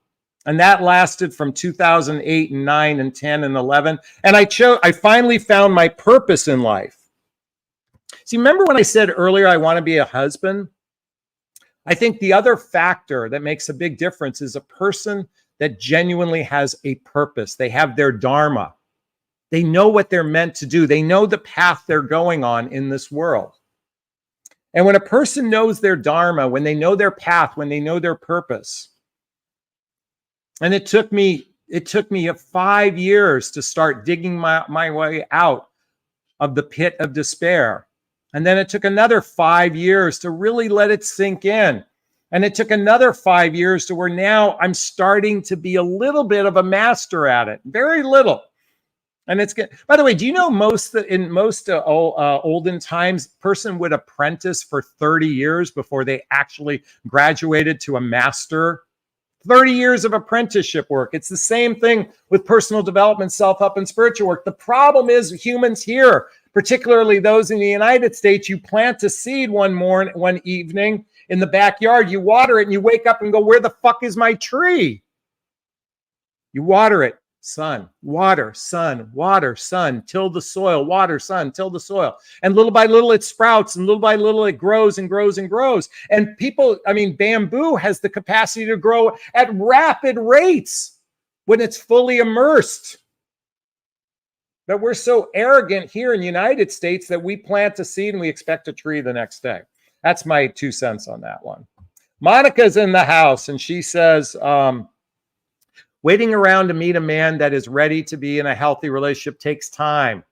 And that lasted from 2008 and 9 and 10 and 11. And I finally found my purpose in life. See, remember when I said earlier I want to be a husband? I think the other factor that makes a big difference is a person that genuinely has a purpose. They have their dharma. They know what they're meant to do. They know the path they're going on in this world. And when a person knows their dharma, when they know their path, when they know their purpose, and it took me 5 years to start digging my way out of the pit of despair. And then it took another 5 years to really let it sink in. And it took another 5 years to where now I'm starting to be a little bit of a master at it. Very little. And it's good. By the way, do you know in most olden times, person would apprentice for 30 years before they actually graduated to a master? 30 years of apprenticeship work. It's the same thing with personal development, self-help, and spiritual work. The problem is humans here, particularly those in the United States, you plant a seed one evening in the backyard, you water it, and you wake up and go, where the fuck is my tree? You water it. Sun, water, sun, till the soil, water, sun, till the soil. And little by little it sprouts, and little by little it grows and grows and grows. And bamboo has the capacity to grow at rapid rates when it's fully immersed. But we're so arrogant here in the United States that we plant a seed and we expect a tree the next day. That's my 2 cents on that one. Monica's in the house and she says, waiting around to meet a man that is ready to be in a healthy relationship takes time.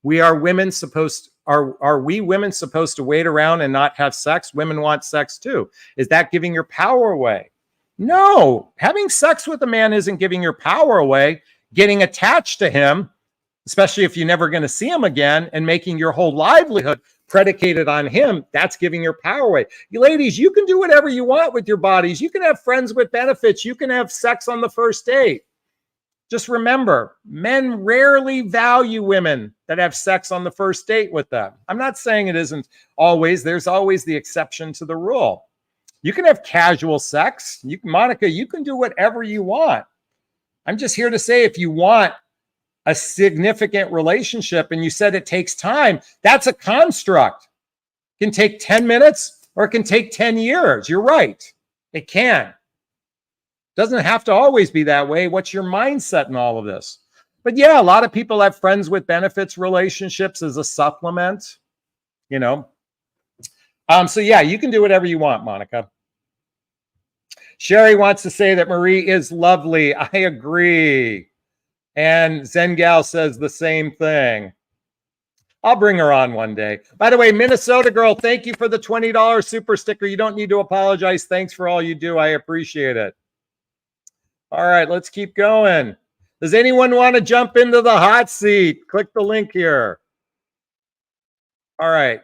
Are we women supposed to wait around and not have sex? Women want sex too. Is that giving your power away? No, having sex with a man isn't giving your power away. Getting attached to him, especially if you're never going to see him again, and making your whole livelihood predicated on him, that's giving your power away. You ladies, you can do whatever you want with your bodies. You can have friends with benefits. You can have sex on the first date. Just remember, men rarely value women that have sex on the first date with them. I'm not saying it isn't always. There's always the exception to the rule. You can have casual sex. Monica, you can do whatever you want. I'm just here to say, if you want a significant relationship and you said it takes time, that's a construct. It can take 10 minutes or it can take 10 years. You're right. It can. Doesn't have to always be that way. What's your mindset in all of this? But yeah, a lot of people have friends with benefits relationships as a supplement, you know. So yeah, you can do whatever you want, Monica. Sherry wants to say that Marie is lovely. I agree. And Zengal says the same thing. I'll bring her on one day. By the way, Minnesota girl, thank you for the $20 super sticker. You don't need to apologize. Thanks for all you do. I appreciate it. All right, let's keep going. Does anyone want to jump into the hot seat? Click the link here. All right.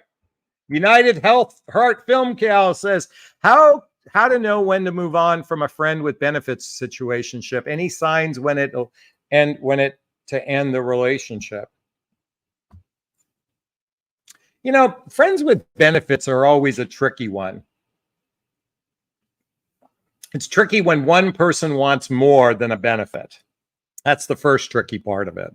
United Health Heart Film Cal says, how to know when to move on from a friend with benefits situationship? Any signs when it'll end, to end the relationship? You know, friends with benefits are always a tricky one. It's tricky when one person wants more than a benefit. That's the first tricky part of it.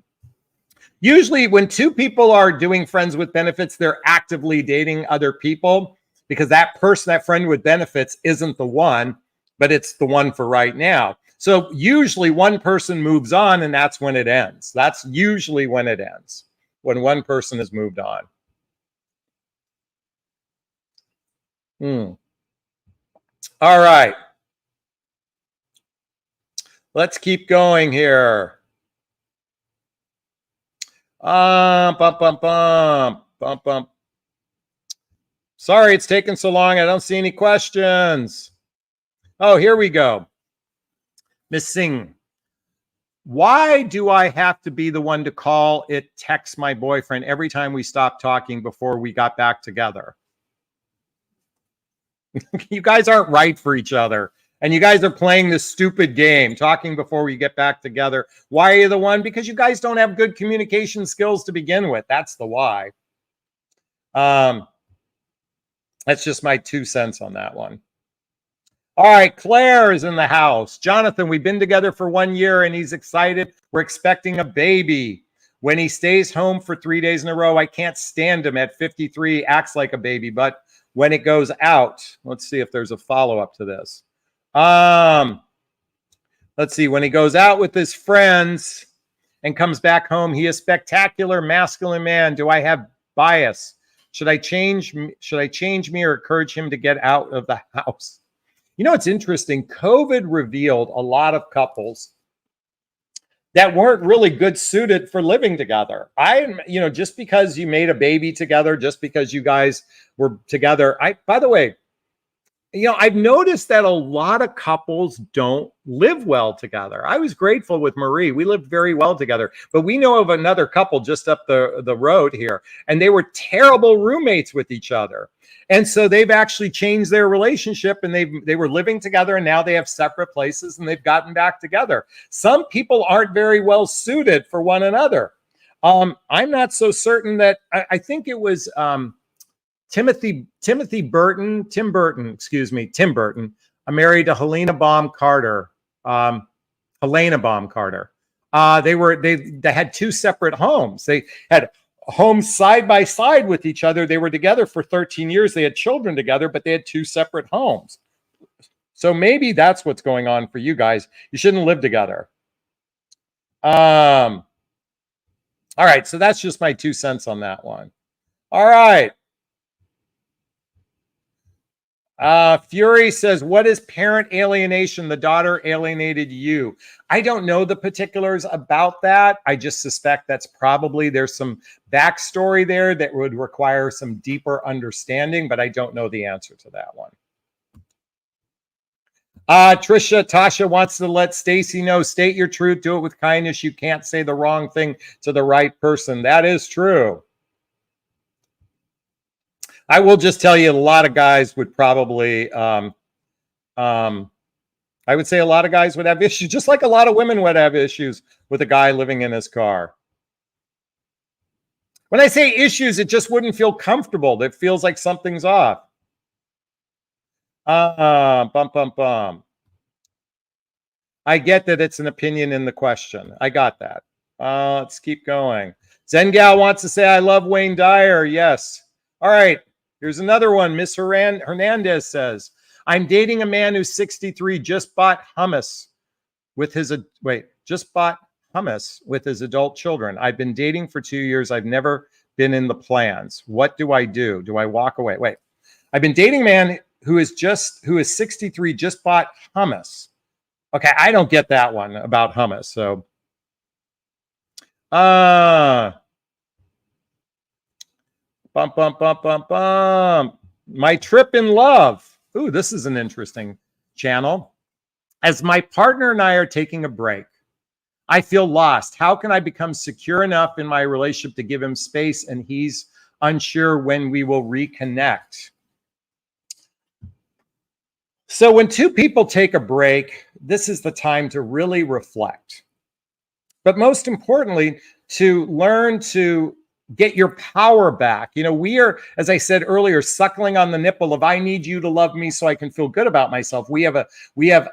Usually when two people are doing friends with benefits, they're actively dating other people because that person, that friend with benefits isn't the one, but it's the one for right now. So usually one person moves on and that's when it ends. That's usually when it ends, when one person has moved on. All right. Let's keep going here. Bump. Sorry, it's taking so long. I don't see any questions. Oh, here we go. Miss Singh. Why do I have to be the one to call it, text my boyfriend every time we stopped talking before we got back together? You guys aren't right for each other. And you guys are playing this stupid game, talking before we get back together. Why are you the one? Because you guys don't have good communication skills to begin with. That's the why. That's just my 2 cents on that one. All right, Claire is in the house. Jonathan, we've been together for 1 year and he's excited. We're expecting a baby. When he stays home for 3 days in a row, I can't stand him. At 53, acts like a baby. But when it goes out, let's see if there's a follow-up to this. Let's see. When he goes out with his friends and comes back home, he is spectacular, masculine man. Do I have bias? Should I change me or encourage him to get out of the house? You know, it's interesting. COVID revealed a lot of couples that weren't really good suited for living together. Just because you made a baby together, just because you guys were together. By the way, I've noticed that a lot of couples don't live well together. I was grateful with Marie. We lived very well together, but we know of another couple just up the road here, and they were terrible roommates with each other. And so they've actually changed their relationship, and they were living together, and now they have separate places, and they've gotten back together. Some people aren't very well suited for one another. I'm not so certain that I think it was Tim Burton, married to Helena Bonham Carter. Helena Bonham Carter. They had 2 separate homes. They had homes side by side with each other. They were together for 13 years. They had children together, but they had 2 separate homes. So maybe that's what's going on for you guys. You shouldn't live together. All right, so that's just my 2 cents on that one. All right. Fury says, what is parent alienation? The daughter alienated you. I don't know the particulars about that. I just suspect that's probably, there's some backstory there that would require some deeper understanding, but I don't know the answer to that one. Tasha wants to let Stacy know, state your truth, do it with kindness. You can't say the wrong thing to the right person. That is true. I will just tell you, a lot of guys would probably, I would say a lot of guys would have issues, just like a lot of women would have issues with a guy living in his car. When I say issues, it just wouldn't feel comfortable. It feels like something's off. I get that it's an opinion in the question. I got that. Let's keep going. Zengal wants to say, I love Wayne Dyer. Yes. All right. Here's another one. Miss Hernandez says, I'm dating a man who's 63, just bought hummus. with his just bought hummus with his adult children. I've been dating for 2 years. I've never been in the plans. What do I do? Do I walk away? Wait. I've been dating a man who is 63, just bought hummus. Okay, I don't get that one about hummus. So bump, bump, bump, bump, bump. My trip in love. Ooh, this is an interesting channel. As my partner and I are taking a break, I feel lost. How can I become secure enough in my relationship to give him space and he's unsure when we will reconnect? So when two people take a break, this is the time to really reflect. But most importantly, to learn to get your power back. You know, we are, as I said earlier, suckling on the nipple of I need you to love me so I can feel good about myself. We have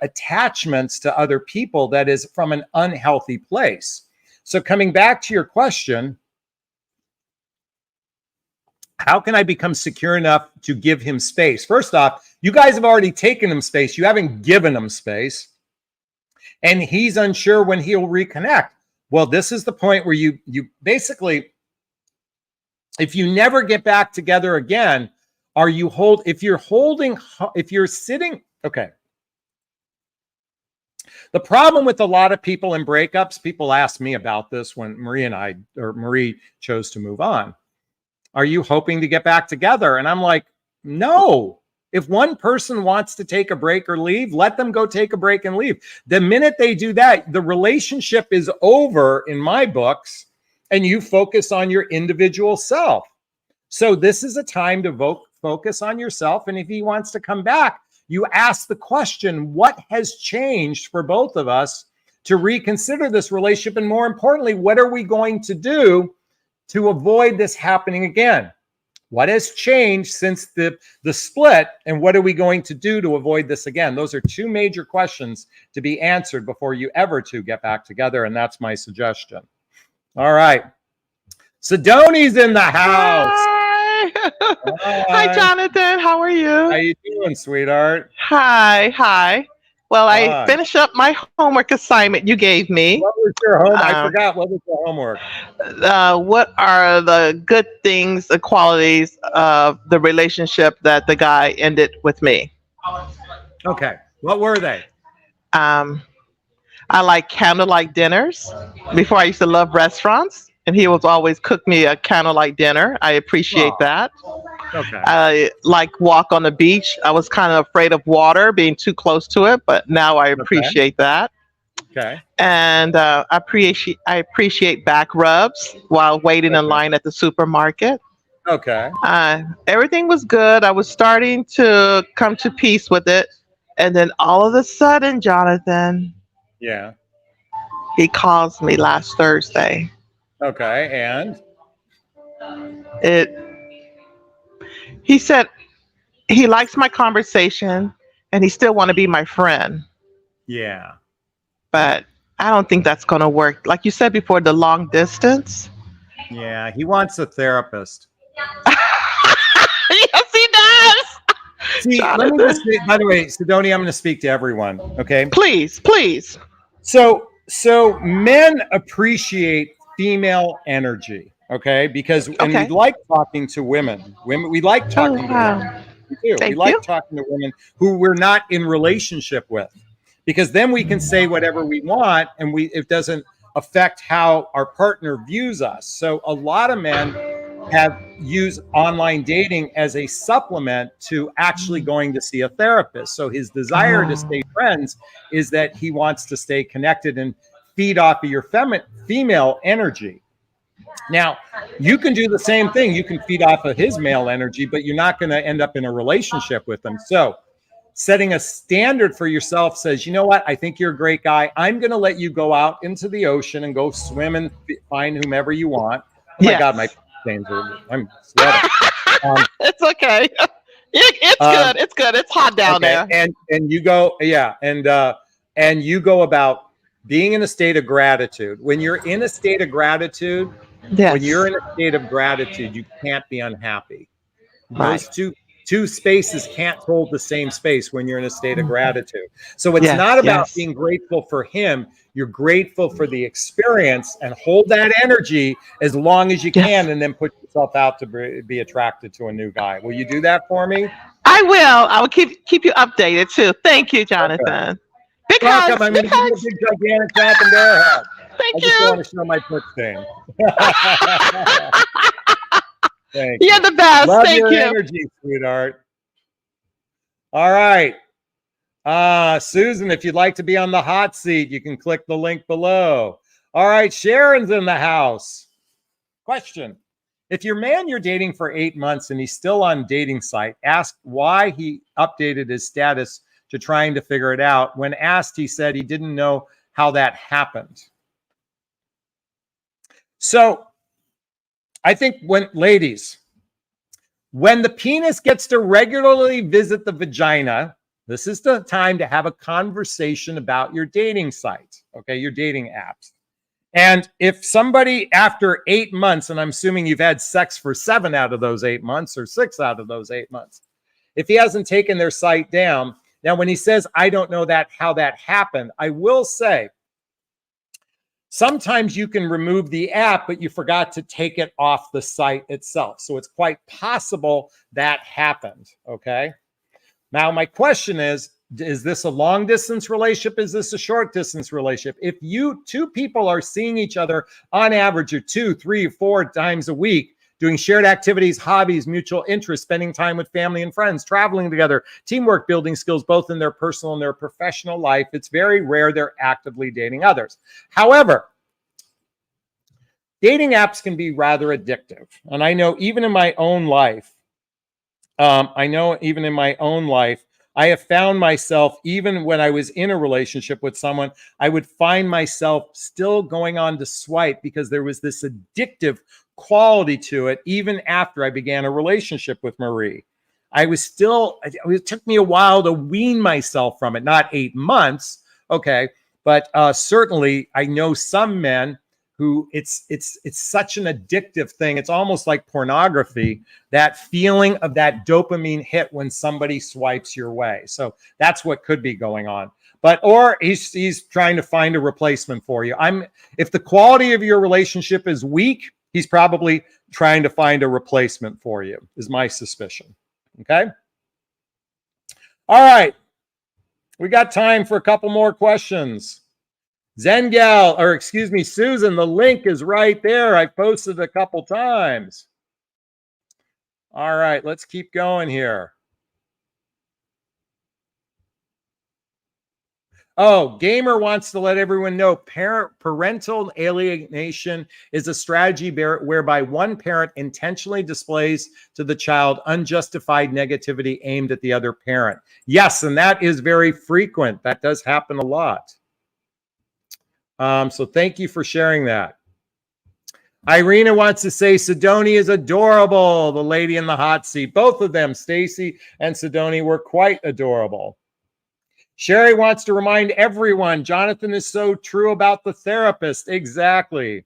attachments to other people that is from an unhealthy place. So coming back to your question, how can I become secure enough to give him space? First off, you guys have already taken him space. You haven't given him space. And he's unsure when he'll reconnect. Well, this is the point where you basically, if you never get back together again, if you're sitting, okay. The problem with a lot of people in breakups, people ask me about this when Marie chose to move on. Are you hoping to get back together? And I'm like, no. If one person wants to take a break or leave, let them go take a break and leave. The minute they do that, the relationship is over in my books, and you focus on your individual self. So this is a time to focus on yourself. And if he wants to come back, you ask the question, what has changed for both of us to reconsider this relationship? And more importantly, what are we going to do to avoid this happening again? What has changed since the split, and what are we going to do to avoid this again? Those are two major questions to be answered before you ever two get back together, and that's my suggestion. All right. Sidoni's in the house. Hi. Hi. Hi, Jonathan. How are you? How you doing, sweetheart? Hi. Well, I finished up my homework assignment you gave me. What was your homework? I forgot. What was your homework? What are the good things, the qualities of the relationship that the guy ended with me? Okay. What were they? I like candlelight dinners. Before I used to love restaurants, and he was always cook me a candlelight dinner. I appreciate that. Okay. I like walk on the beach. I was kind of afraid of water, being too close to it, but now I appreciate that. Okay. And I appreciate back rubs while waiting in line at the supermarket. Okay. Everything was good. I was starting to come to peace with it, and then all of a sudden, Jonathan, Yeah. he calls me last Thursday. Okay. And he said he likes my conversation and he still want to be my friend. yeah. But I don't think that's going to work. Like you said before, the long distance. Yeah. He wants a therapist. Yes, he does. See, let me just say, by the way, Sidonia, I'm going to speak to everyone. Okay. Please. So men appreciate female energy. Okay. Because, and we like talking to women. We like talking to women. We do. We like talking to women who we're not in relationship with, because then we can say whatever we want and it doesn't affect how our partner views us. So a lot of men have used online dating as a supplement to actually going to see a therapist. So his desire to stay friends is that he wants to stay connected and feed off of your female energy. Now, you can do the same thing. You can feed off of his male energy, but you're not going to end up in a relationship with him. So setting a standard for yourself says, you know what? I think you're a great guy. I'm going to let you go out into the ocean and go swim and find whomever you want. Oh my God, my stains are, I'm sweating. It's okay. It's good. It's good. It's hot down there. And you go, and you go about being in a state of gratitude. When you're in a state of gratitude, when you're in a state of gratitude, you can't be unhappy. Those two Two spaces can't hold the same space when you're in a state of gratitude. So it's Yes, not about yes. being grateful for him. You're grateful for the experience, and hold that energy as long as you Yes. can, and then put yourself out to be attracted to a new guy. Will you do that for me? I will. I will keep you updated too. Thank you, Jonathan. Big Welcome. hugs. I'm going Big to give you a hugs. big, gigantic clap and bear hug. I Thank just you. want to show my foot thing. Thank You're you. the best. Love Thank your you. energy, sweetheart. All right. Susan, if you'd like to be on the hot seat, you can click the link below. All right. Sharon's in the house. Question. If your man you're dating for 8 months and he's still on dating site, ask why he updated his status to trying to figure it out. When asked, he said he didn't know how that happened. So I think ladies, when the penis gets to regularly visit the vagina, this is the time to have a conversation about your dating site, okay, your dating apps. And if somebody after 8 months, and I'm assuming you've had sex for 7 out of those 8 months or 6 out of those 8 months, if he hasn't taken their site down, now when he says, I don't know how that happened, I will say, sometimes you can remove the app, but you forgot to take it off the site itself. So it's quite possible that happened, okay? Now, my question is this a long distance relationship? Is this a short distance relationship? If two people are seeing each other on average 2, 3, 4 times a week, doing shared activities, hobbies, mutual interests, spending time with family and friends, traveling together, teamwork, building skills, both in their personal and their professional life, it's very rare they're actively dating others. However, dating apps can be rather addictive. And I know even in my own life, I have found myself, even when I was in a relationship with someone, I would find myself still going on to swipe because there was this addictive quality to it, even after I began a relationship with Marie. It took me a while to wean myself from it, not 8 months, okay, but certainly I know some men who it's such an addictive thing. It's almost like pornography, that feeling of that dopamine hit when somebody swipes your way. So that's what could be going on. Or he's trying to find a replacement for you. If the quality of your relationship is weak, he's probably trying to find a replacement for you, is my suspicion. Okay? All right. We got time for a couple more questions. Susan, the link is right there. I posted a couple times. All right, let's keep going here. Oh, Gamer wants to let everyone know parental alienation is a strategy whereby one parent intentionally displays to the child unjustified negativity aimed at the other parent. Yes, and that is very frequent. That does happen a lot. So thank you for sharing that. Irina wants to say Sidonie is adorable, the lady in the hot seat. Both of them, Stacy and Sidonie, were quite adorable. Sherry wants to remind everyone, Jonathan is so true about the therapist. Exactly.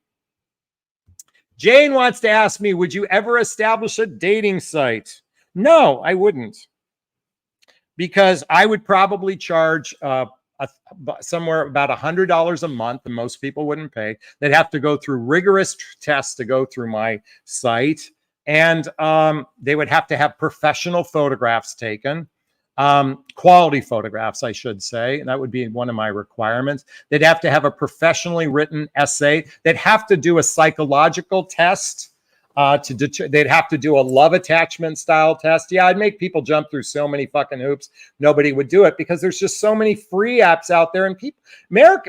Jane wants to ask me, would you ever establish a dating site? No, I wouldn't. Because I would probably charge somewhere about $100 a month, and most people wouldn't pay. They'd have to go through rigorous tests to go through my site. And they would have to have professional photographs taken. Quality photographs, I should say. And that would be one of my requirements. They'd have to have a professionally written essay. They'd have to do a psychological test. They'd have to do a love attachment style test. Yeah, I'd make people jump through so many fucking hoops. Nobody would do it because there's just so many free apps out there, and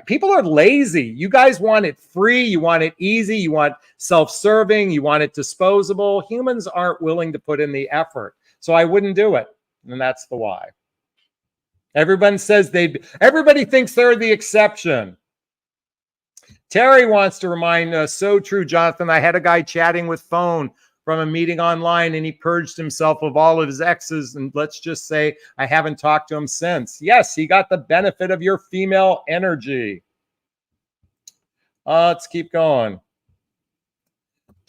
people are lazy. You guys want it free, you want it easy, you want self-serving, you want it disposable. Humans aren't willing to put in the effort, so I wouldn't do it, and that's the why. Everybody thinks they're the exception. Terry wants to remind so true, Jonathan. I had a guy chatting with phone from a meeting online, and he purged himself of all of his exes. And let's just say I haven't talked to him since. Yes, he got the benefit of your female energy. Let's keep going.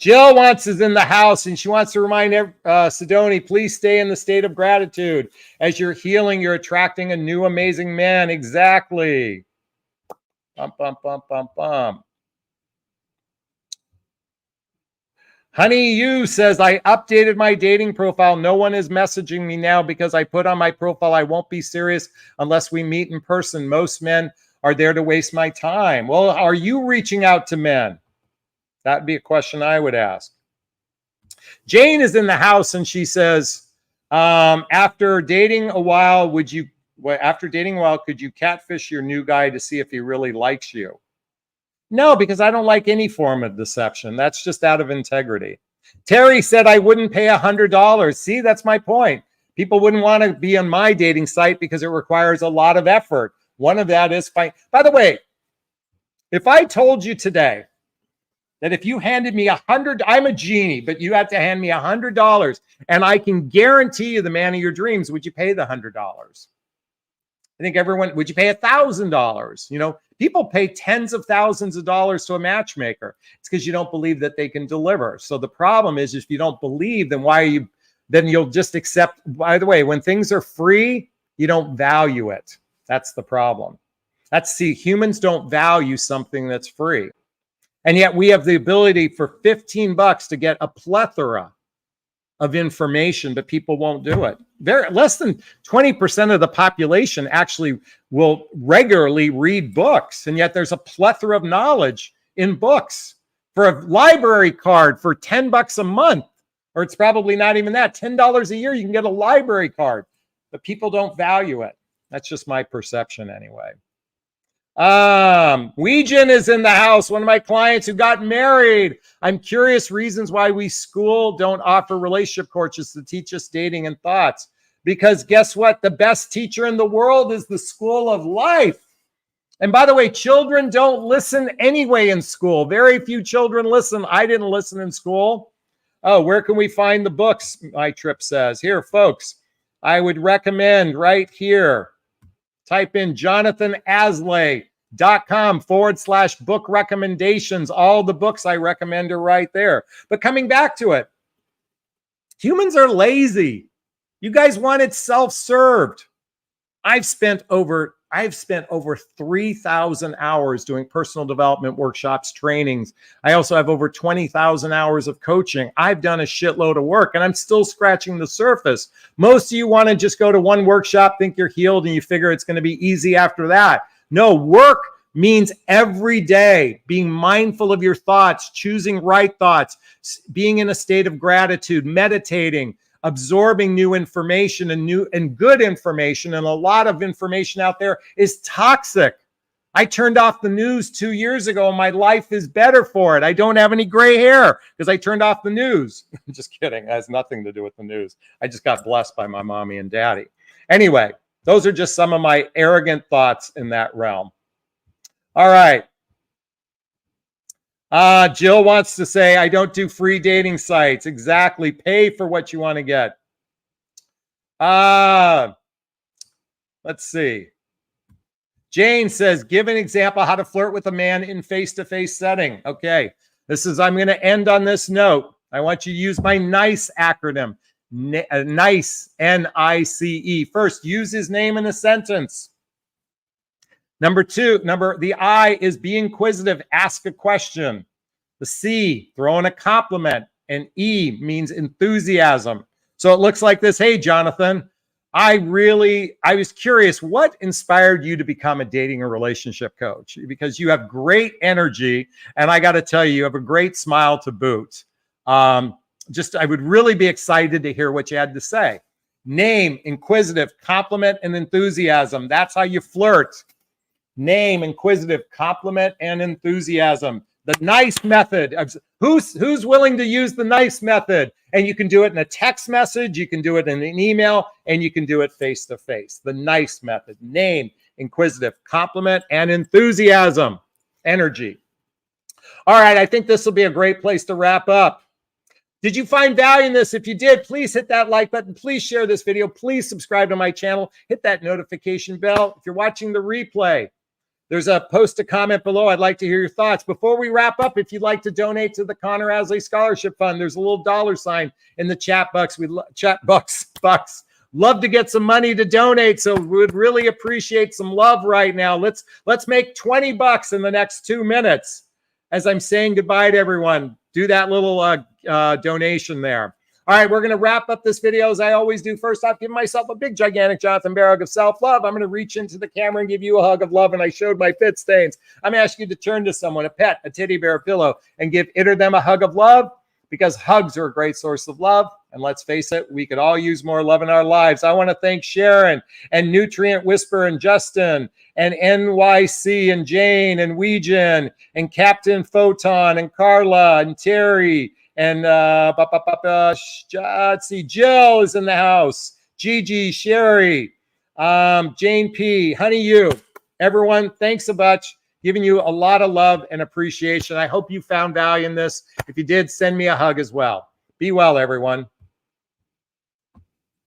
Jill is in the house, and she wants to remind Sidoni, please stay in the state of gratitude. As you're healing, you're attracting a new amazing man. Exactly. Bum, bum, bum, bum, bum. Honey You says, I updated my dating profile. No one is messaging me now because I put on my profile, I won't be serious unless we meet in person. Most men are there to waste my time. Well, are you reaching out to men? That'd be a question I would ask. Jane is in the house, and she says, after dating a while, could you catfish your new guy to see if he really likes you? No, because I don't like any form of deception. That's just out of integrity. Terry said I wouldn't pay $100. See, that's my point. People wouldn't want to be on my dating site because it requires a lot of effort. One of that is fine. By the way, if I told you today that if you handed me I'm a genie, but you had to hand me $100 and I can guarantee you the man of your dreams, would you pay the $100? I think would you pay $1,000? You know, people pay tens of thousands of dollars to a matchmaker. It's because you don't believe that they can deliver. So the problem is, if you don't believe, then you'll just accept. By the way, when things are free, you don't value it. That's the problem. Humans don't value something that's free. And yet we have the ability for $15 to get a plethora of information, but people won't do it. Less than 20% of the population actually will regularly read books. And yet there's a plethora of knowledge in books. For a library card for $10 a month, or it's probably not even that, $10 a year, you can get a library card, but people don't value it. That's just my perception anyway. Weejan is in the house. One of my clients who got married. I'm curious reasons why we don't offer relationship coaches to teach us dating and thoughts. Because guess what? The best teacher in the world is the school of life. And by the way, children don't listen anyway in school. Very few children listen. I didn't listen in school. Oh, where can we find the books? My trip says. Here, folks, I would recommend right here. Type in JonathanAslay.com/book recommendations. All the books I recommend are right there. But coming back to it, humans are lazy. You guys want it self-served. I've spent over 3,000 hours doing personal development workshops, trainings. I also have over 20,000 hours of coaching. I've done a shitload of work, and I'm still scratching the surface. Most of you want to just go to one workshop, think you're healed, and you figure it's going to be easy after that. No, work means every day being mindful of your thoughts, choosing right thoughts, being in a state of gratitude, meditating, absorbing new information and good information. And a lot of information out there is toxic. I turned off the news 2 years ago, and my life is better for it. I don't have any gray hair because I turned off the news. Just kidding. It has nothing to do with the news. I just got blessed by my mommy and daddy. Anyway, those are just some of my arrogant thoughts in that realm. All right. Jill wants to say, I don't do free dating sites. Exactly. Pay for what you want to get. Let's see. Jane says, give an example how to flirt with a man in face-to-face setting. Okay. I'm going to end on this note. I want you to use my NICE acronym. NICE, N-I-C-E. First, use his name in a sentence. The I is be inquisitive, ask a question. The C, throw in a compliment. And E means enthusiasm. So it looks like this. Hey, Jonathan, I was curious, what inspired you to become a dating or relationship coach? Because you have great energy, and I got to tell you, you have a great smile to boot. I would really be excited to hear what you had to say. Name, inquisitive, compliment, and enthusiasm. That's how you flirt. Name, inquisitive, compliment, and enthusiasm. The NICE method. Who's willing to use the NICE method? And you can do it in a text message, you can do it in an email, and you can do it face-to-face. The NICE method. Name, inquisitive, compliment, and enthusiasm. Energy. All right, I think this will be a great place to wrap up. Did you find value in this? If you did, please hit that like button. Please share this video. Please subscribe to my channel. Hit that notification bell. If you're watching the replay, There's a post a comment below. I'd like to hear your thoughts. Before we wrap up, if you'd like to donate to the Connor Asley Scholarship Fund, there's a little $ in the chat box. Bucks. Love to get some money to donate, so we would really appreciate some love right now. Let's make $20 in the next 2 minutes as I'm saying goodbye to everyone. Do that little donation there. All right, we're going to wrap up this video as I always do. First off, give myself a big, gigantic Jonathan Bear hug of self-love. I'm going to reach into the camera and give you a hug of love, and I showed my fit stains. I'm asking you to turn to someone, a pet, a teddy bear, a pillow, and give it or them a hug of love, because hugs are a great source of love. And let's face it, we could all use more love in our lives. I want to thank Sharon and Nutrient Whisper and Justin and NYC and Jane and Weejan and Captain Photon and Carla and Terry and let's see, Jill is in the house. Gigi, Sherry, Jane P, Honey You. Everyone, thanks a bunch. Giving you a lot of love and appreciation. I hope you found value in this. If you did, send me a hug as well. Be well, everyone.